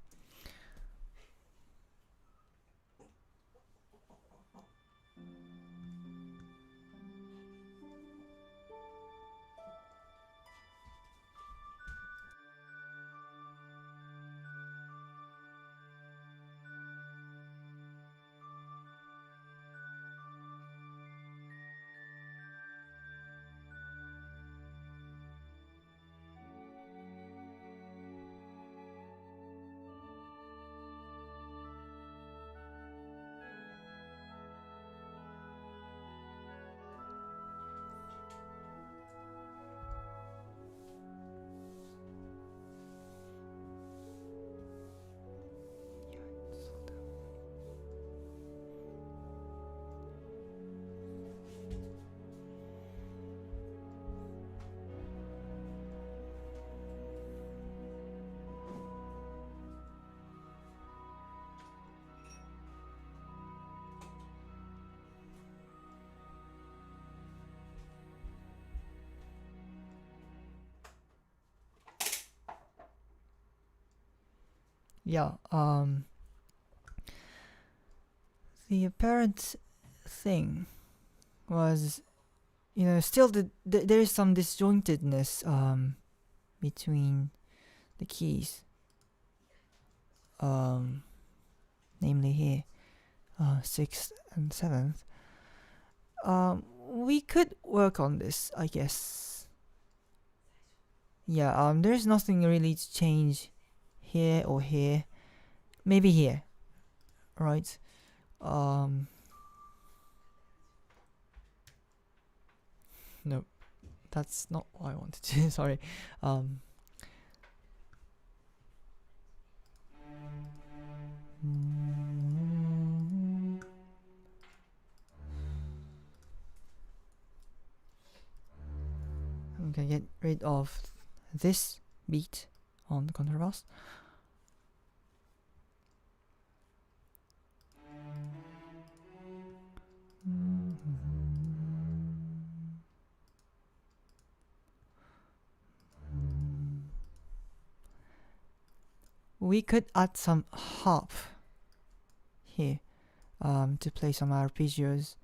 Yeah, the apparent thing was, still there is some disjointedness between the keys, namely here, 6th and 7th. We could work on this, I guess. Yeah, there's nothing really to change here or here. Maybe here, right? No, that's not what I wanted to. Sorry. I'm gonna get rid of this beat on the contrabass. We could add some harp here to play some arpeggios.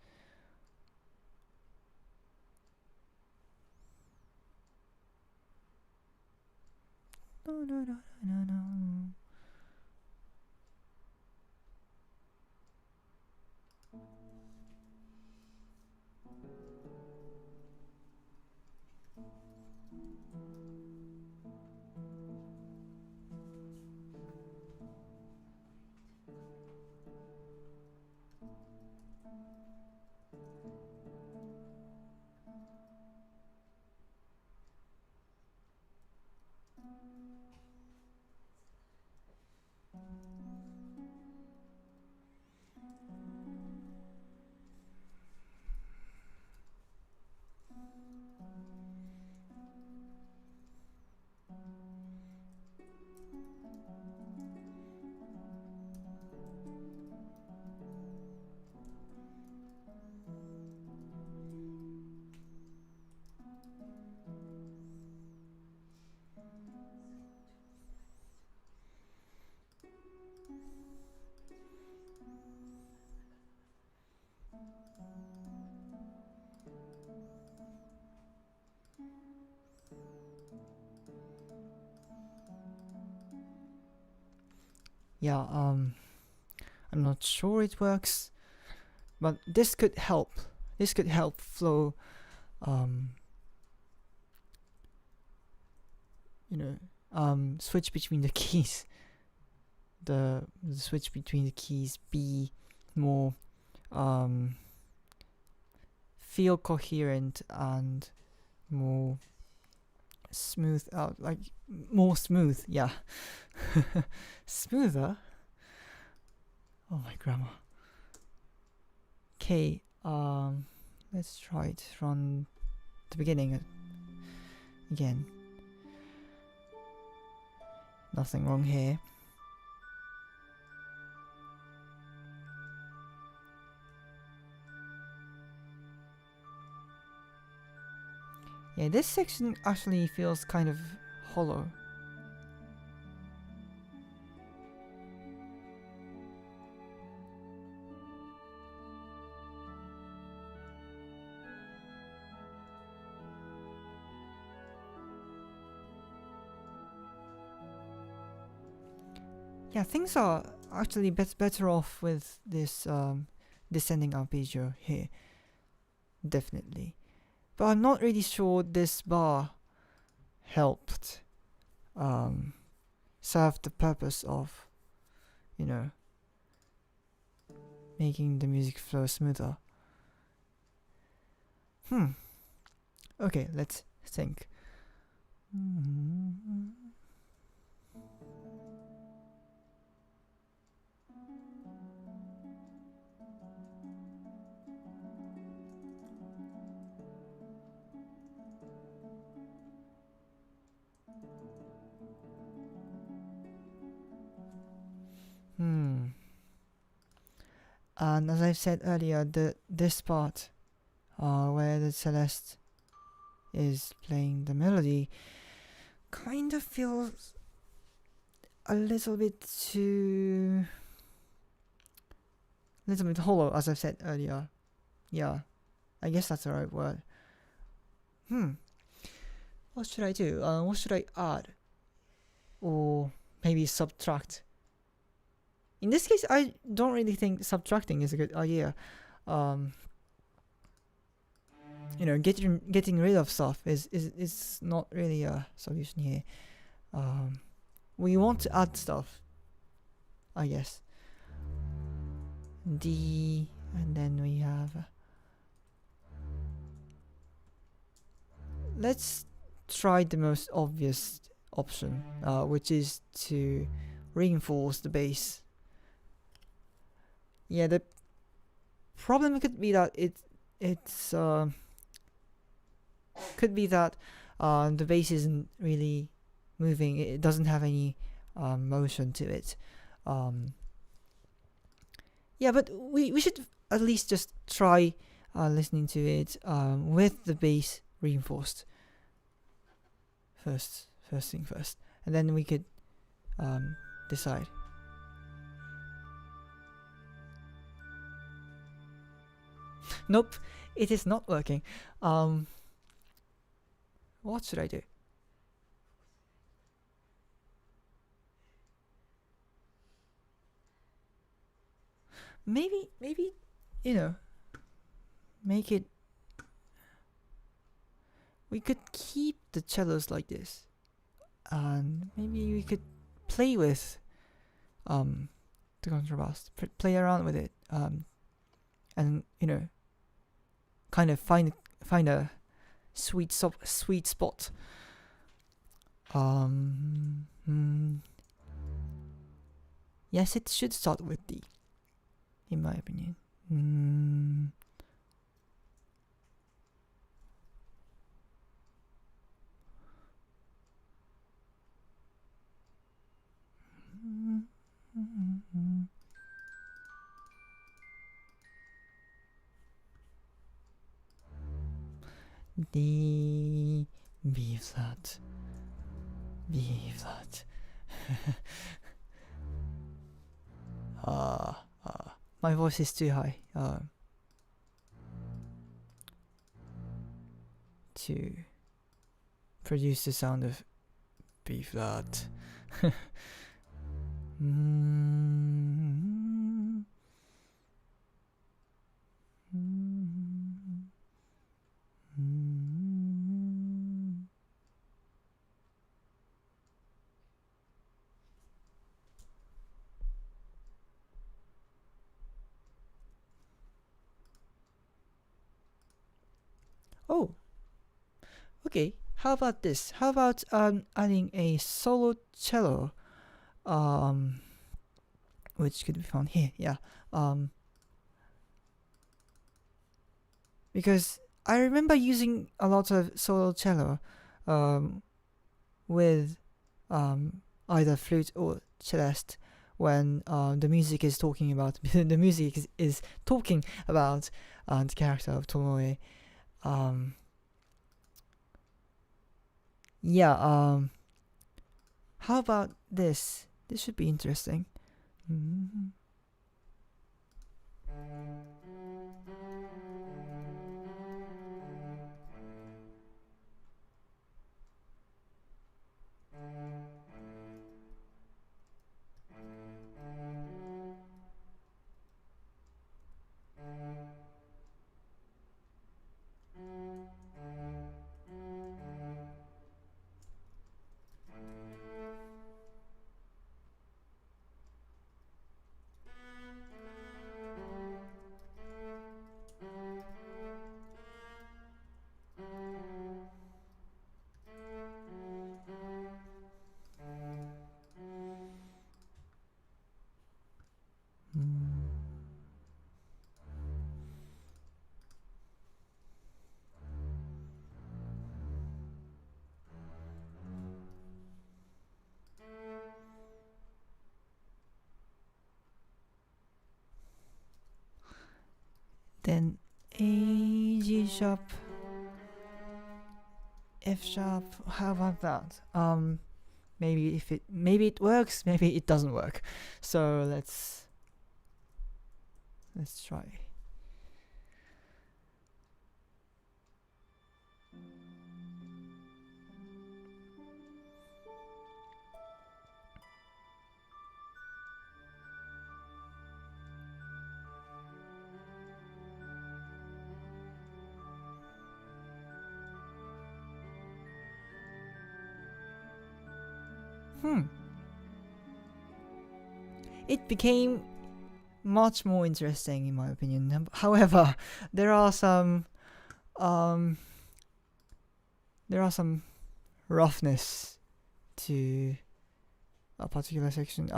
yeah, I'm not sure it works, but this could help. This could help flow, switch between the keys. The switch between the keys be more feel coherent and more smooth out, like more smooth, yeah. Smoother. Oh, my grammar. Okay, let's try it from the beginning again. Nothing wrong here. Yeah, this section actually feels kind of hollow. Yeah, things are actually better off with this descending arpeggio here. Definitely. But I'm not really sure this bar helped serve the purpose of, making the music flow smoother. Okay, let's think. And as I said earlier, this part, where the celeste is playing the melody, kind of feels a little bit hollow, as I said earlier. Yeah, I guess that's the right word. What should I do? What should I add? Or maybe subtract? In this case, I don't really think subtracting is a good idea. Getting rid of stuff is not really a solution here. We want to add stuff, I guess. D, and then we have. Let's try the most obvious option, which is to reinforce the bass. Yeah, the problem could be that the bass isn't really moving. It doesn't have any motion to it. Yeah, but we should at least just try listening to it with the bass reinforced. First thing first, and then we could decide. Nope, it is not working. What should I do? Maybe, make it. We could keep the cellos like this, and maybe we could play with the contrabass, play around with it, and kind of find a sweet spot. Yes, it should start with D, in my opinion. D, B flat, B flat. My voice is too high to produce the sound of B flat. Mm. Mm. Mm. Oh, okay. How about this? How about adding a solo cello, um, which could be found here. Yeah. Um, because I remember using a lot of solo cello, um, with either flute or celeste when the music is talking about the music is talking about the character of Tomoe. Um, yeah. How about this? This should be interesting. Mhm. Mm. Then A, G sharp, F sharp. How about that? Maybe it works, maybe it doesn't work. So let's try. Hmm. It became much more interesting in my opinion. However, there are some um there are some roughness to a particular section.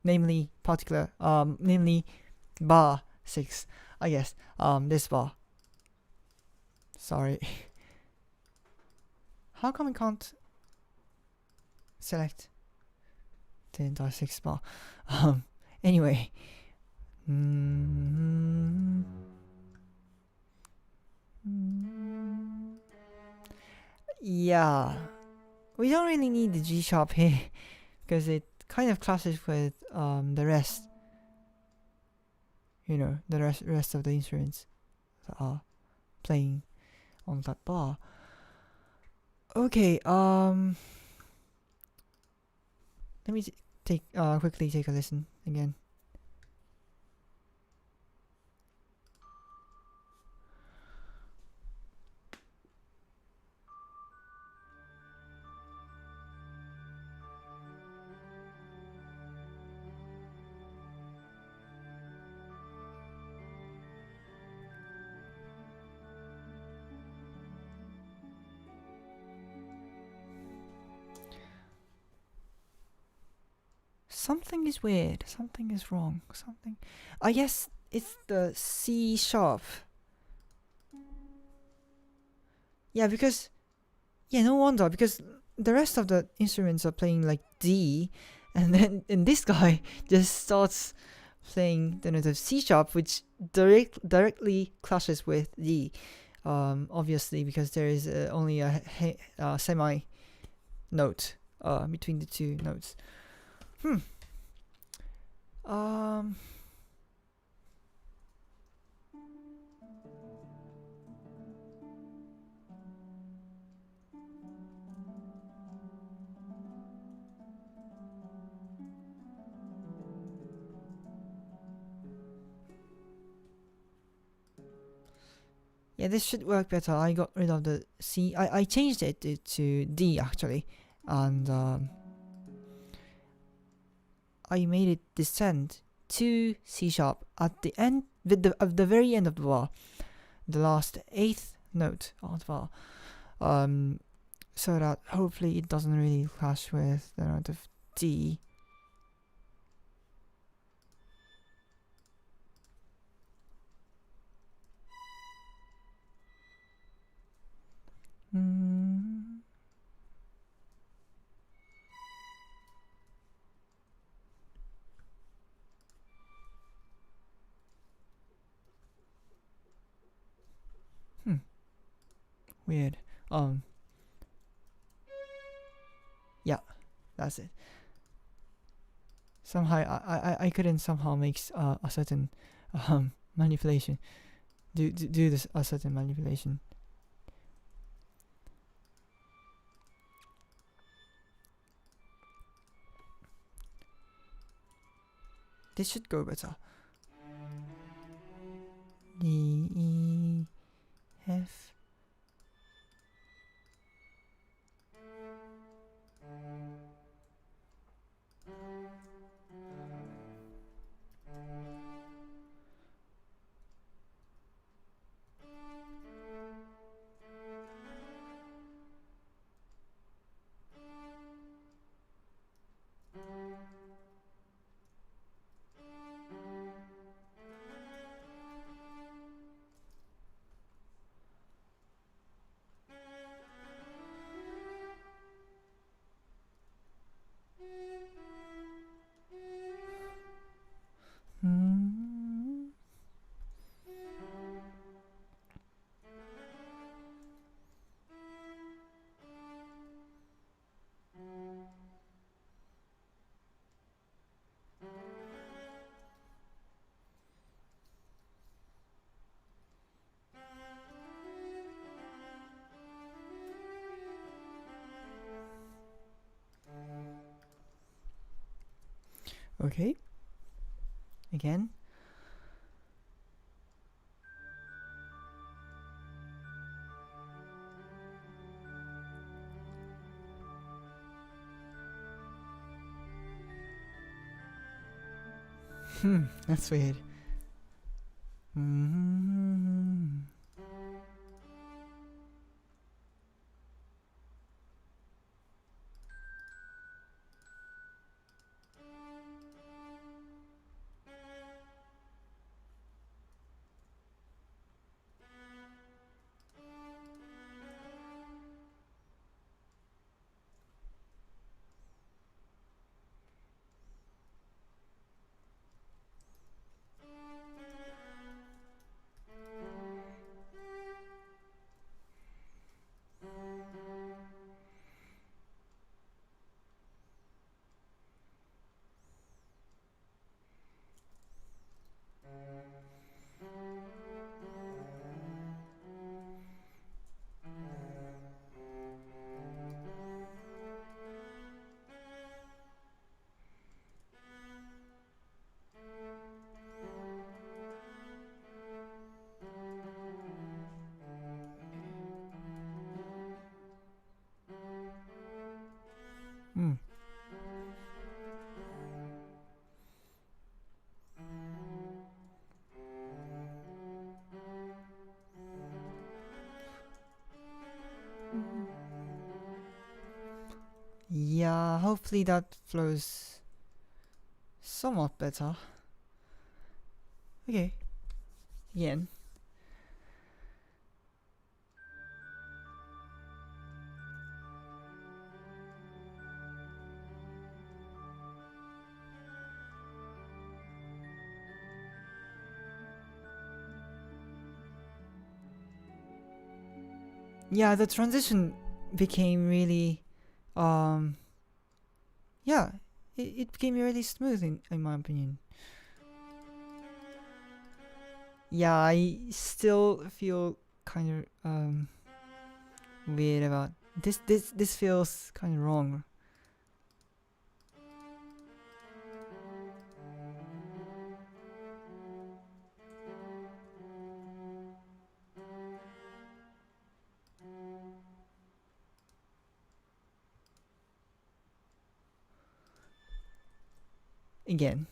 Namely bar 6. I guess. This bar. Sorry. How come I can't select the entire 6 bar? Anyway. Mm, yeah. We don't really need the G sharp here because it kind of clashes with the rest. The rest of the instruments that are playing on that bar. Okay, let me quickly take a listen again. Something is weird. Something is wrong. I guess it's the C sharp. Yeah, because no wonder because the rest of the instruments are playing like D, and then this guy just starts playing the note of C sharp, which directly clashes with D. Obviously, because there is only a semi note between the two notes. Um. Yeah, this should work better. I got rid of the C. I changed it to D actually, and I made it descend to C sharp at the end, at the very end of the bar, the last eighth note of the bar, so that hopefully it doesn't really clash with the note of D. Mm. Weird. Yeah, that's it. Somehow I couldn't somehow make a certain manipulation. Do this a certain manipulation. This should go better. D, E, F. Mm. Okay. Again. That's weird. Mm. Mm. Yeah, hopefully that flows somewhat better. Okay. Again. Yeah, the transition became really, um, yeah, it became really smooth in my opinion. Yeah, I still feel kind of weird about this. This feels kind of wrong. again.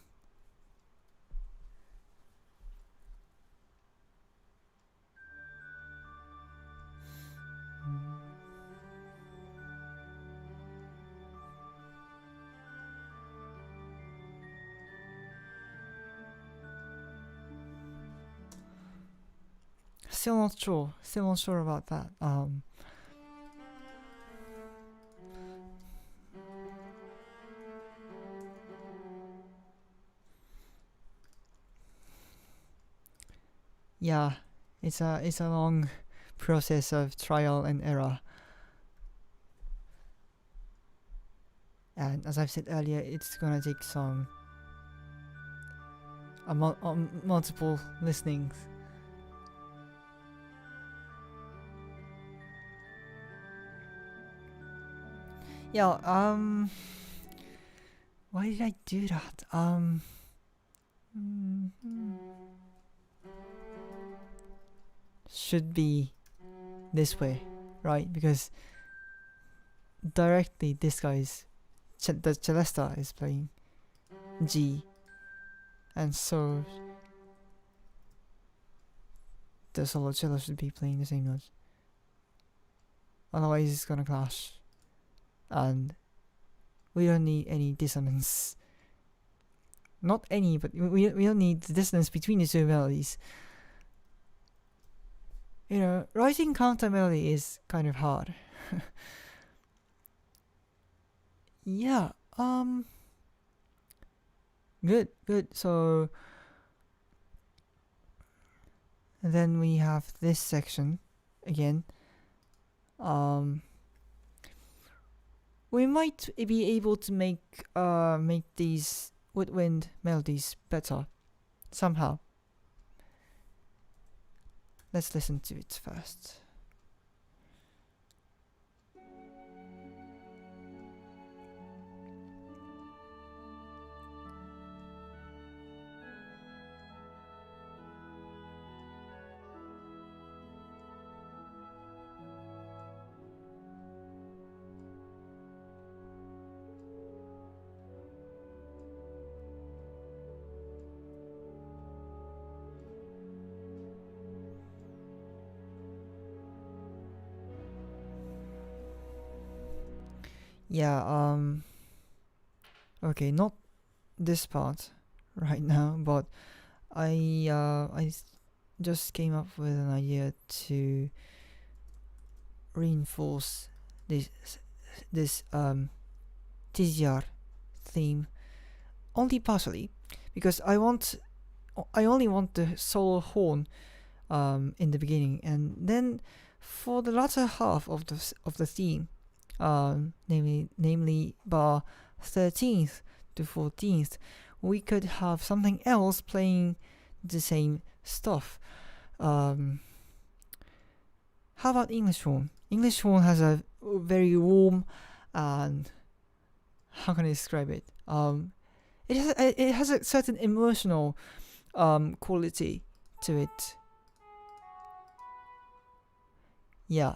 Still not sure. Still not sure about that. Yeah, it's a long process of trial and error. And as I've said earlier, it's gonna take some multiple listenings. Yeah, why did I do that? Should be this way, right? Because directly this guy's the celesta is playing G, and so the solo cello should be playing the same notes. Otherwise, it's gonna clash, and we don't need any dissonance. Not any, but we don't need the dissonance between the two melodies. You know, writing counter melody is kind of hard. Yeah, good. So, and then we have this section again. We might be able to make these woodwind melodies better somehow. Let's listen to it first. Yeah, okay, not this part right now, but I just came up with an idea to reinforce this TZR theme only partially, because I only want the solo horn in the beginning, and then for the latter half of the theme, namely bar 13th to 14th, we could have something else playing the same stuff. How about English horn? English horn has a very warm and how can I describe it? It has a certain emotional quality to it. Yeah,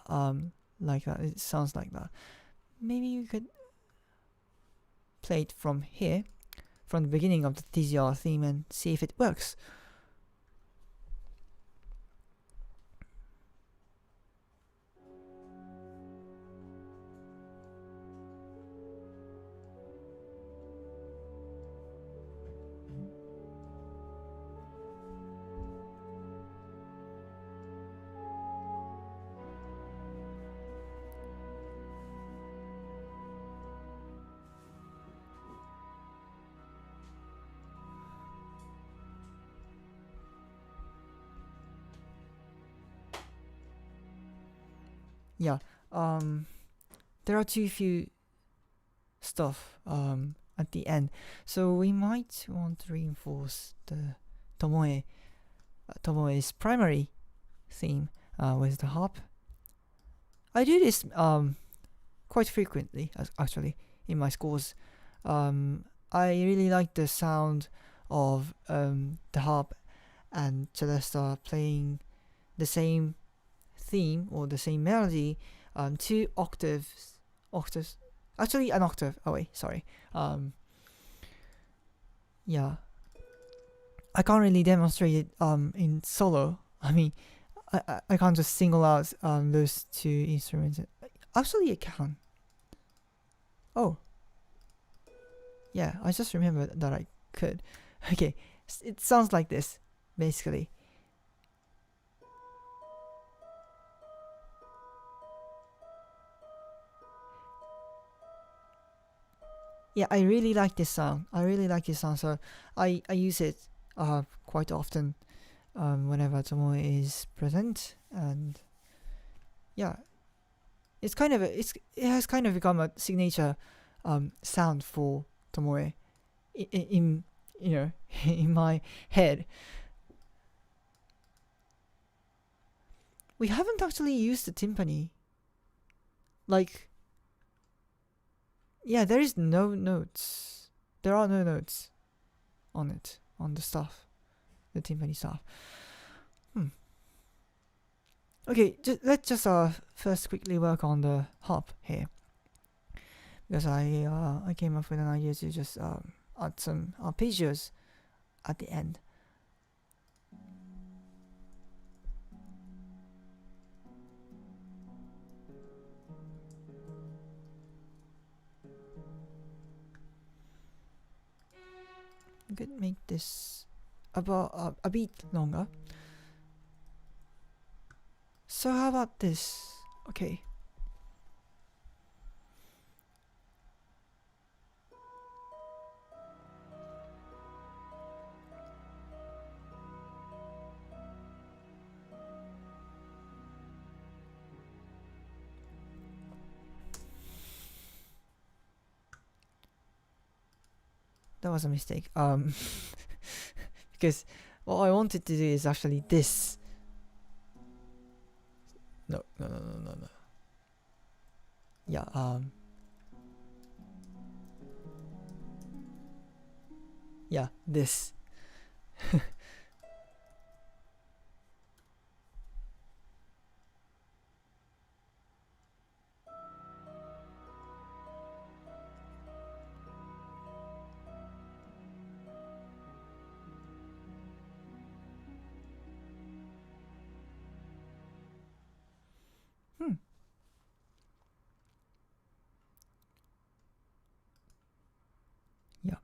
like that. It sounds like that. Maybe you could play it from here, from the beginning of the TZR theme, and see if it works. Yeah, there are too few stuff at the end, so we might want to reinforce the Tomoe's primary theme with the harp. I do this quite frequently, actually, in my scores. I really like the sound of the harp and celesta playing the same theme or the same melody 2 octaves, actually an octave away, sorry. yeah, I can't really demonstrate it in solo. I mean, I can't just single out those two instruments. Actually, I can. Oh, yeah, I just remembered that I could. Okay, it sounds like this, basically. Yeah, I really like this song. I really like this song, so I use it quite often whenever Tomoe is present, and yeah, it's kind of it has kind of become a signature sound for Tomoe in you know in my head. We haven't actually used the timpani. Like, yeah, there is no notes. There are no notes on it, on the stuff, the timpani stuff. Okay, let's just first quickly work on the harp here, because I came up with an idea to just add some arpeggios at the end. I could make this about a bit longer. So how about this? Okay. That was a mistake. Because what I wanted to do is actually this. No. Yeah, yeah, this. Hmm. Yeah.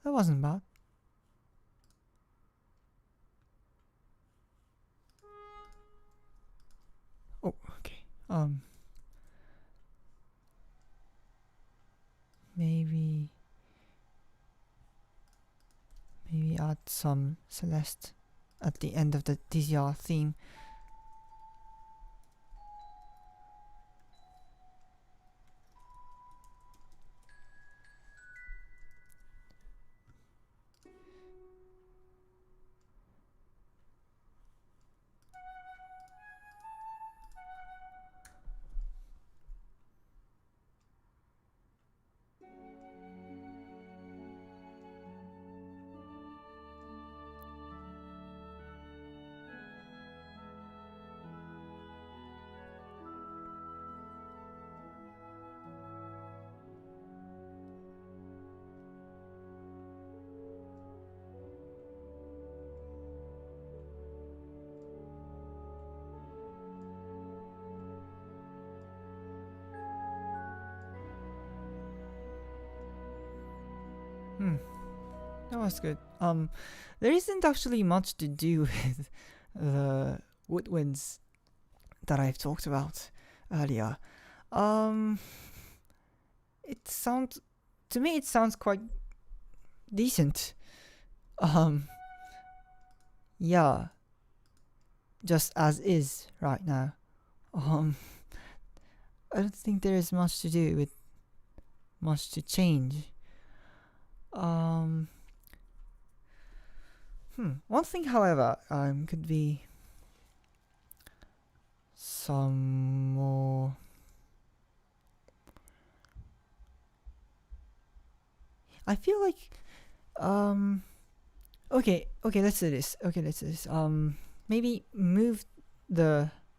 That wasn't bad. Oh, okay. Maybe add some Celeste at the end of the DCR theme. That was good. There isn't actually much to do with the woodwinds that I've talked about earlier. Um, it sounds to me it sounds quite decent. Um, yeah, just as is right now. Um, I don't think there is much to do with much to change. Um, One thing, however, could be some more. I feel like, okay, let's do this. Maybe move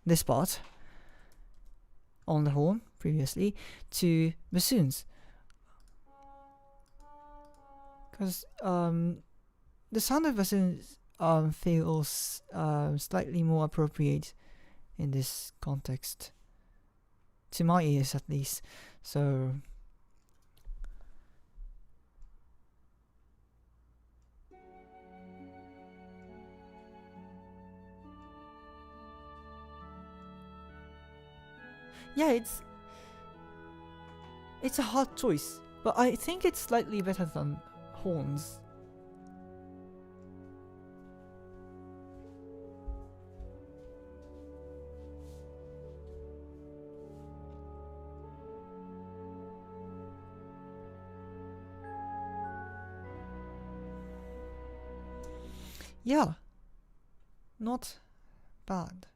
this part on the horn previously to bassoons. because the sound of bassoons feels slightly more appropriate in this context, to my ears at least. So yeah, it's a hard choice, but I think it's slightly better than horns. Yeah, not bad,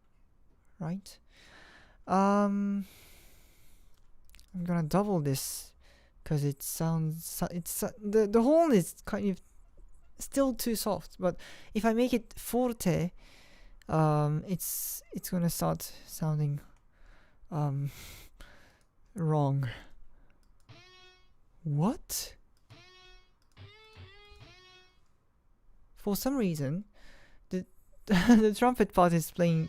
right? I'm gonna double this because it sounds the horn is kind of still too soft, but if I make it forte, it's gonna start sounding wrong. What? For some reason, the the trumpet part is playing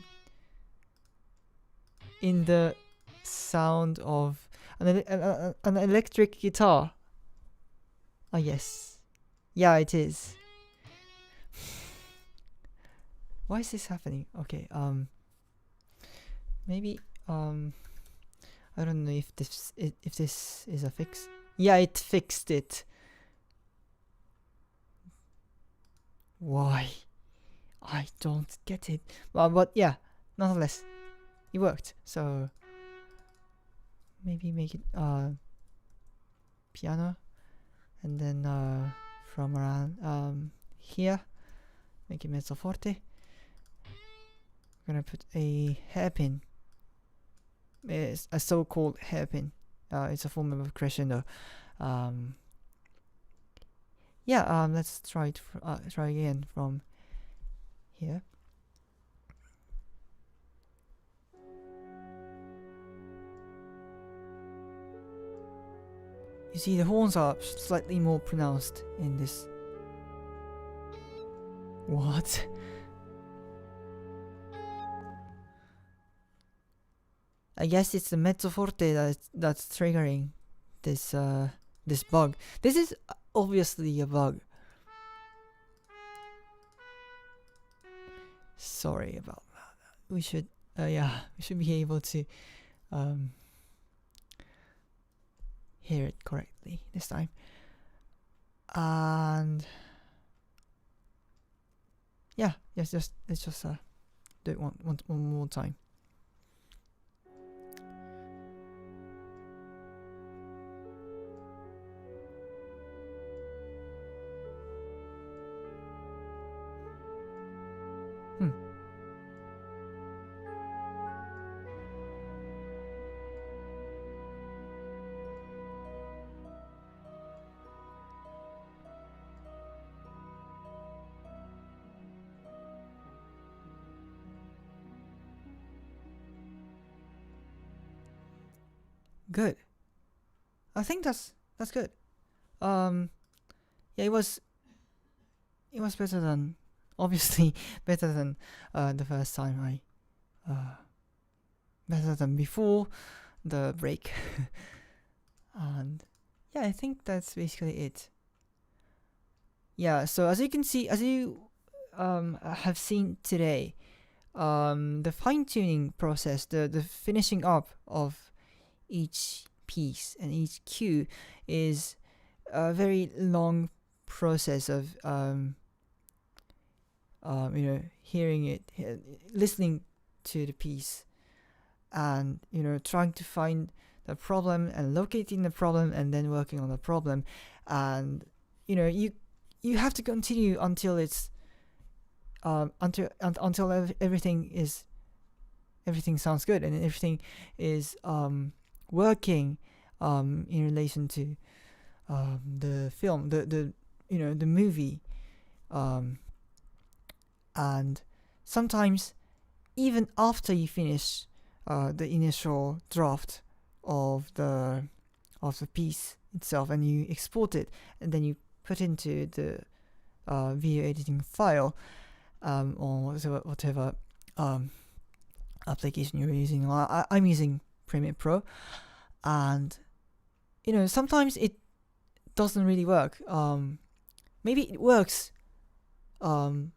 in the sound of an electric guitar. Ah, yes. Yeah, it is. Why is this happening? Okay, maybe, I don't know if this is a fix. Yeah, it fixed it. Why? I don't get it. But yeah, nonetheless, it worked. So maybe make it piano, and then from around here, make it mezzo forte. I'm gonna put a hairpin. It's a so-called hairpin. It's a form of crescendo. Yeah. Let's try it. Try again from here. You see, the horns are slightly more pronounced in this. What? I guess it's the mezzo forte that's triggering this this bug. This is obviously a bug. Sorry about that. We should be able to hear it correctly this time. And yeah, let's just do it one more time. Good. I think that's good. Yeah, it was better than, obviously better than the first time better than before the break. And yeah, I think that's basically it. Yeah, so as you can see, as you have seen today, the fine-tuning process, the finishing up of each piece and each cue is a very long process of hearing it, listening to the piece, and trying to find the problem and locating the problem and then working on the problem. And you have to continue until it's until everything sounds good and everything is working in relation to the film, the movie, and sometimes even after you finish the initial draft of the piece itself and you export it, and then you put into the video editing file or whatever application you're using. I'm using Premiere Pro, and sometimes it doesn't really work. Maybe it works when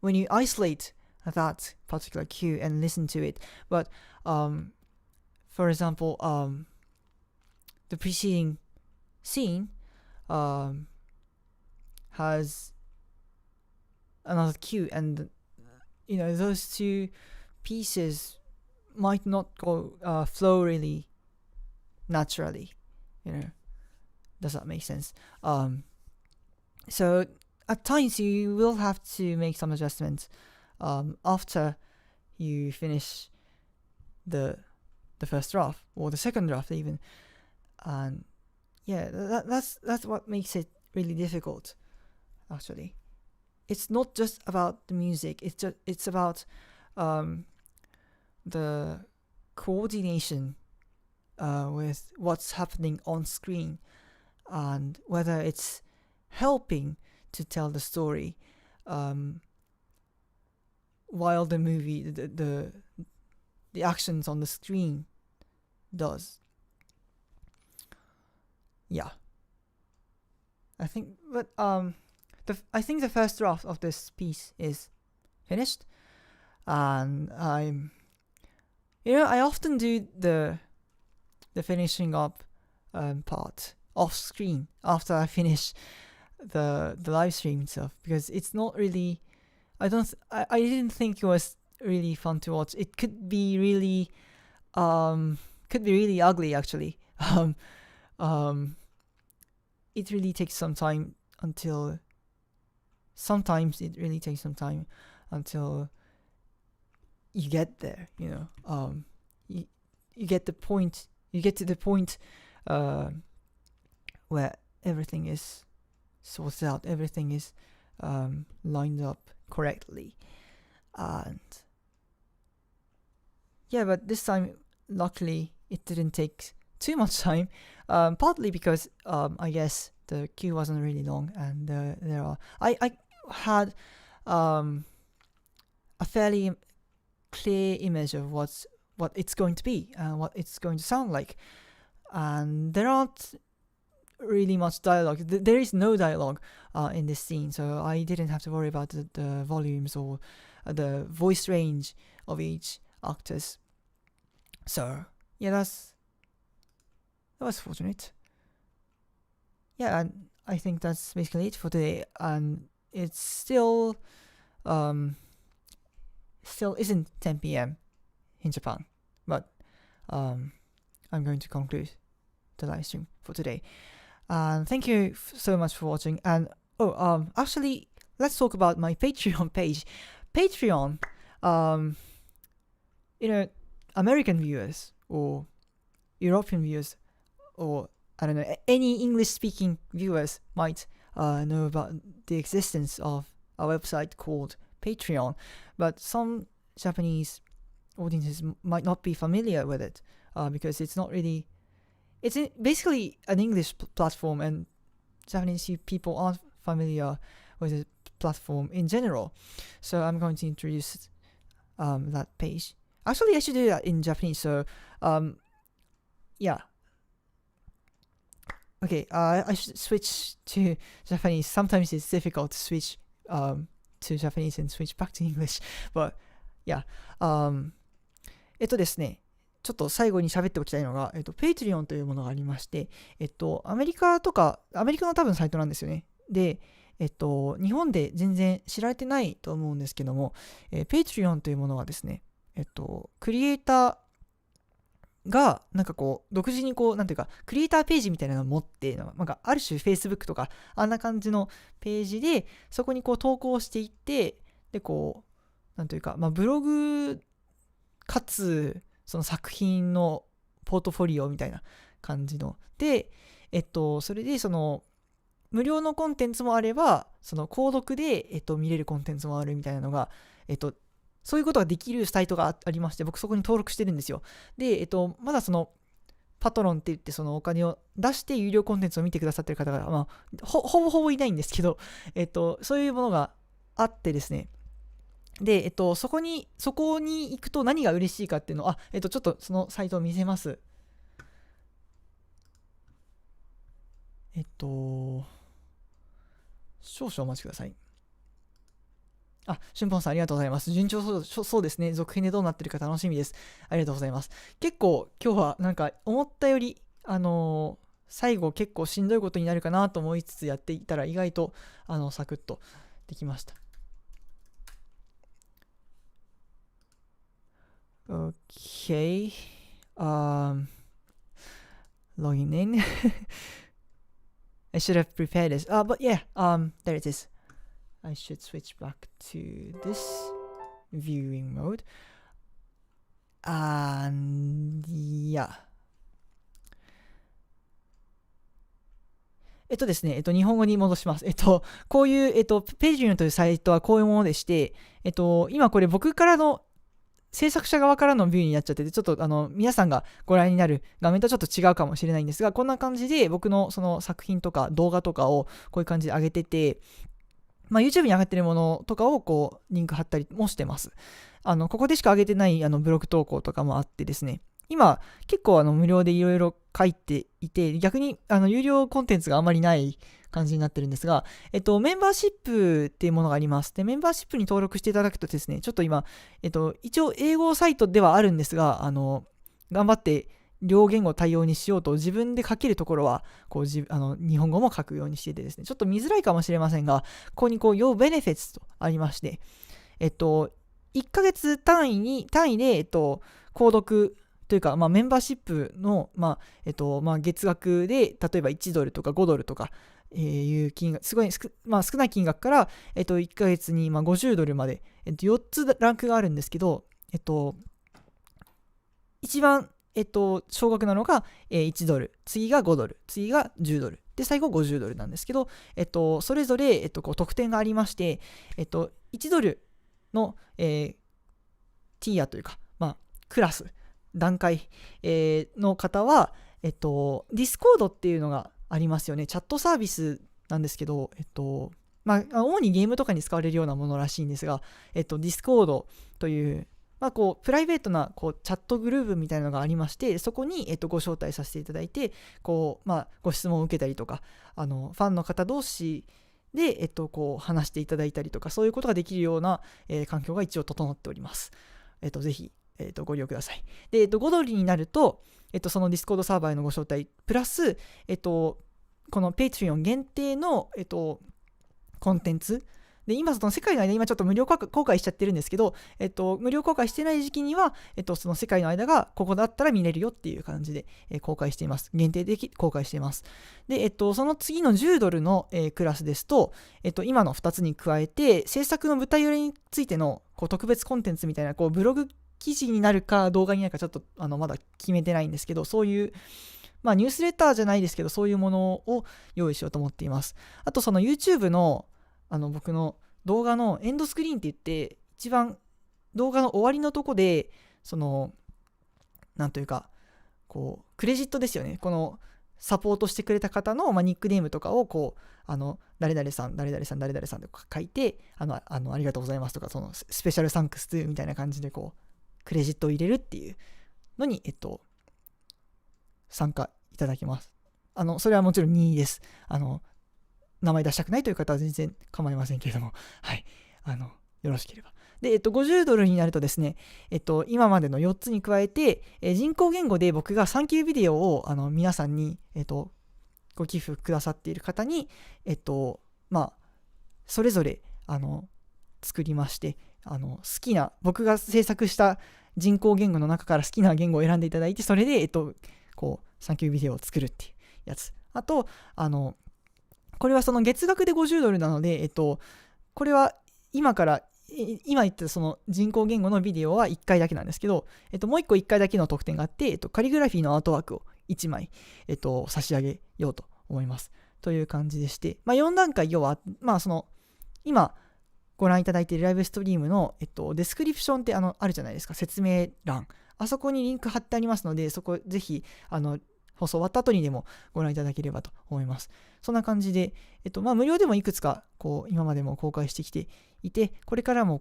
you isolate that particular cue and listen to it, but for example, the preceding scene has another cue, and those two pieces might not go flow really naturally. Does that make sense? So at times you will have to make some adjustments after you finish the first draft or the second draft even, and that's what makes it really difficult. Actually, it's not just about the music. It's about the coordination with what's happening on screen, and whether it's helping to tell the story while the movie the actions on the screen does. I think the first draft of this piece is finished, and I often do the finishing up part off screen after I finish the live stream itself, because it's not really, I didn't think it was really fun to watch. It could be really ugly actually. It really takes some time until you get there. You get the point. You get to the point where everything is sorted out, everything is lined up correctly, and but this time luckily it didn't take too much time, partly because I guess the queue wasn't really long, and I had a fairly clear image of what it's going to be and what it's going to sound like, and there aren't really much dialogue. There is no dialogue in this scene, so I didn't have to worry about the volumes or the voice range of each actors. So that was fortunate. And I think that's basically it for today, and it's still isn't 10 p.m. in Japan, but I'm going to conclude the live stream for today. And thank you so much for watching. And actually, let's talk about my Patreon page. Patreon, American viewers or European viewers, or I don't know, any English-speaking viewers might know about the existence of a website called Patreon, but some Japanese audiences might not be familiar with it because it's not really. It's basically an English platform, and Japanese people aren't familiar with the platform in general. So I'm going to introduce that page. Actually, I should do that in Japanese. So, Okay, I should switch to Japanese. Sometimes it's difficult to switch to Japanese and switch back to English. But,ですね。ちょっと最後に喋っておきたいのが、Patreon というものがありまして、アメリカの多分サイトなんですよね。で、日本で全然知られてないと思うんですけども、Patreon というものはですね、クリエイターが、なんかこう、独自にこう、なんていうか、クリエイターページみたいなのを持って、なんかある種 Facebook とか、あんな感じのページで、そこにこう投稿していって、で、こう、なんというか、ブログかつ、その作品のポートフォリオみたいな感じので、それでその無料のコンテンツもあれば、その購読で、見れるコンテンツもあるみたいなのが、そういうことができるサイトがありまして、僕そこに登録してるんですよ。で、まだそのパトロンって言ってそのお金を出して有料コンテンツを見てくださってる方が、ほぼほぼいないんですけど、そういうものがあってですね。で、そこに行くと何が嬉しいかっていうのを、ちょっとそのサイトを見せます。少々お待ちください。春本さんありがとうございます。順調そうですね。続編でどうなってるか楽しみです。ありがとうございます。結構今日はなんか思ったより、最後結構しんどいことになるかなと思いつつやっていたら意外とサクッとできました。Okay. Logging in. I should have prepared this. But yeah, there it is. I should switch back to this viewing mode. And yeah. ですね、日本語に戻します。こういう、ペジュンというサイトはこういうものでして、今これ僕からの制作者側からのビューになっちゃってて、ちょっと皆さんがご覧になる画面とちょっと違うかもしれないんですが、こんな感じで僕のその作品とか動画とかをこういう感じで上げてて、YouTube に上がってるものとかをこうリンク貼ったりもしてます。ここでしか上げてないブログ投稿とかもあってですね、今結構無料でいろいろ書いていて、逆に有料コンテンツがあまりない感じになってるんですが、メンバーシップっていうものがあります。で、メンバーシップに登録していただくとですね、ちょっと今、一応英語サイトではあるんですが、頑張って両言語対応にしようと自分で書けるところはこう日本語も書くようにしていてですね、ちょっと見づらいかもしれませんが、ここにこう Your Benefits とありまして、1ヶ月単位で、購読というか、メンバーシップの、月額で例えば$1とか$とか、いう金額、すごい少ない金額から、1ヶ月に$50まで、4つランクがあるんですけど、一番少額なのが$1、次が$5、次が$10、で最後$50なんですけど、それぞれこう特典がありまして、$1のティアというか、クラス段階の方はディスコードっていうのがありますよね。チャットサービスなんですけど、主にゲームとかに使われるようなものらしいんですが、ディスコードというこうプライベートなこうチャットグループみたいなのがありまして、そこに、ご招待させていただいて、こう、ご質問を受けたりとか、ファンの方同士で、こう話していただいたりとか、そういうことができるような、環境が一応整っております。ぜひ、ご利用ください。で、$5になると、そのディスコードサーバーへのご招待プラス、この Patreon 限定の、コンテンツで、今その世界の間、今ちょっと無料公開しちゃってるんですけど、無料公開してない時期には、その世界の間がここだったら見れるよっていう感じで、公開しています。限定で公開しています。で、その次の$10の、クラスですと、今の2つに加えて、制作の舞台裏についてのこう特別コンテンツみたいな、こうブログ記事になるか動画になるかちょっとまだ決めてないんですけど、そういうニュースレターじゃないですけど、そういうものを用意しようと思っています。あとその YouTube の僕の動画のエンドスクリーンって言って、一番動画の終わりのとこでそのなんというかこうクレジットですよね。このサポートしてくれた方の、ニックネームとかをこう誰々さん誰々さん誰々さんとか書いてありがとうございますとか、そのスペシャルサンクスというみたいな感じでこうクレジットを入れるっていうのに参加いただきます。それはもちろん任意です。名前出したくないという方は全然構いませんけれども、はい、よろしければ。で、$50になるとですね、今までの4つに加えて、人工言語で僕がサンキュービデオを皆さんに、ご寄付くださっている方に、それぞれ作りまして、好きな僕が制作した人工言語の中から好きな言語を選んでいただいて、それでこうサンキュービデオを作るっていうやつ。あとこれはその月額で$50なので、これは今言ったその人工言語のビデオは1回だけなんですけど、もう1個1回だけの特典があって、カリグラフィーのアートワークを1枚、差し上げようと思います。という感じでして、4段階要は、その今ご覧いただいているライブストリームの、デスクリプションってあるじゃないですか、説明欄。あそこにリンク貼ってありますので、そこぜひ、放送終わった後にでもご覧いただければと思います。そんな感じで、無料でもいくつか、今までも公開してきていて、これからも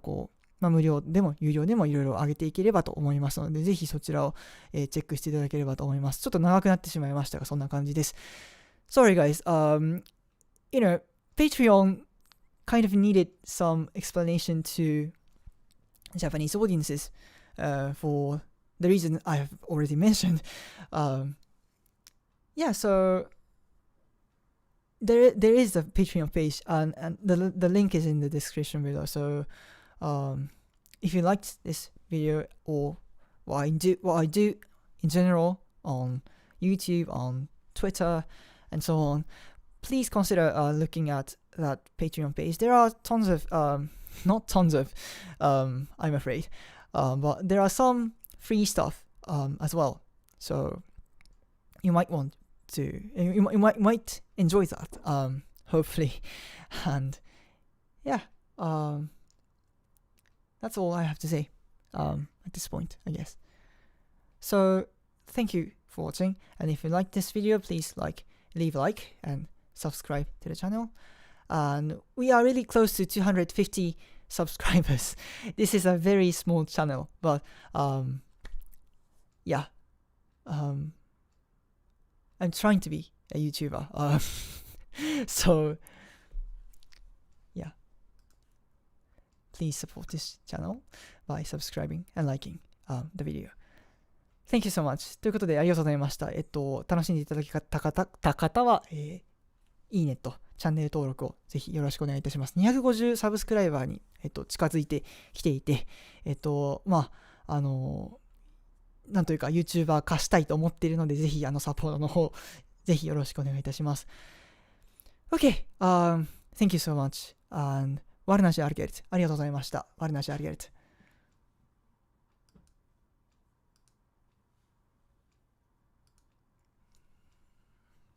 無料でも有料でもいろいろ上げていければと思いますので、ぜひそちらを、チェックしていただければと思います。ちょっと長くなってしまいましたが、そんな感じです。Sorry guys, Patreon kind of needed some explanation to Japanese audiences for the reason I have already mentioned. So there is a Patreon page, and the link is in the description below. So if you liked this video or what I do in general on YouTube, on Twitter, and so on, please consider looking at that Patreon page. There are tons of, not tons of, I'm afraid, but there are some free stuff as well. So you might want to, you might enjoy that, hopefully. And yeah, that's all I have to say at this point, I guess. So thank you for watching, and if you like this video, please leave a like and subscribe to the channel. And we are really close to 250 subscribers. This is a very small channel, but I'm trying to be a YouTuber. So yeah, please support this channel by subscribing and liking the video. Thank you so much. ということでありがとうございました。楽しんでいただけた方は、いいねとチャンネル登録をぜひよろしくお願いいたします。250サブスクライバーに、近づいてきていて、なんというか YouTuber 化したいと思っているので、ぜひサポートの方、ぜひよろしくお願いいたします。Okay, thank you so much. And ワルナシアルゲルト。ありがとうございました。ワルナシアルゲルト。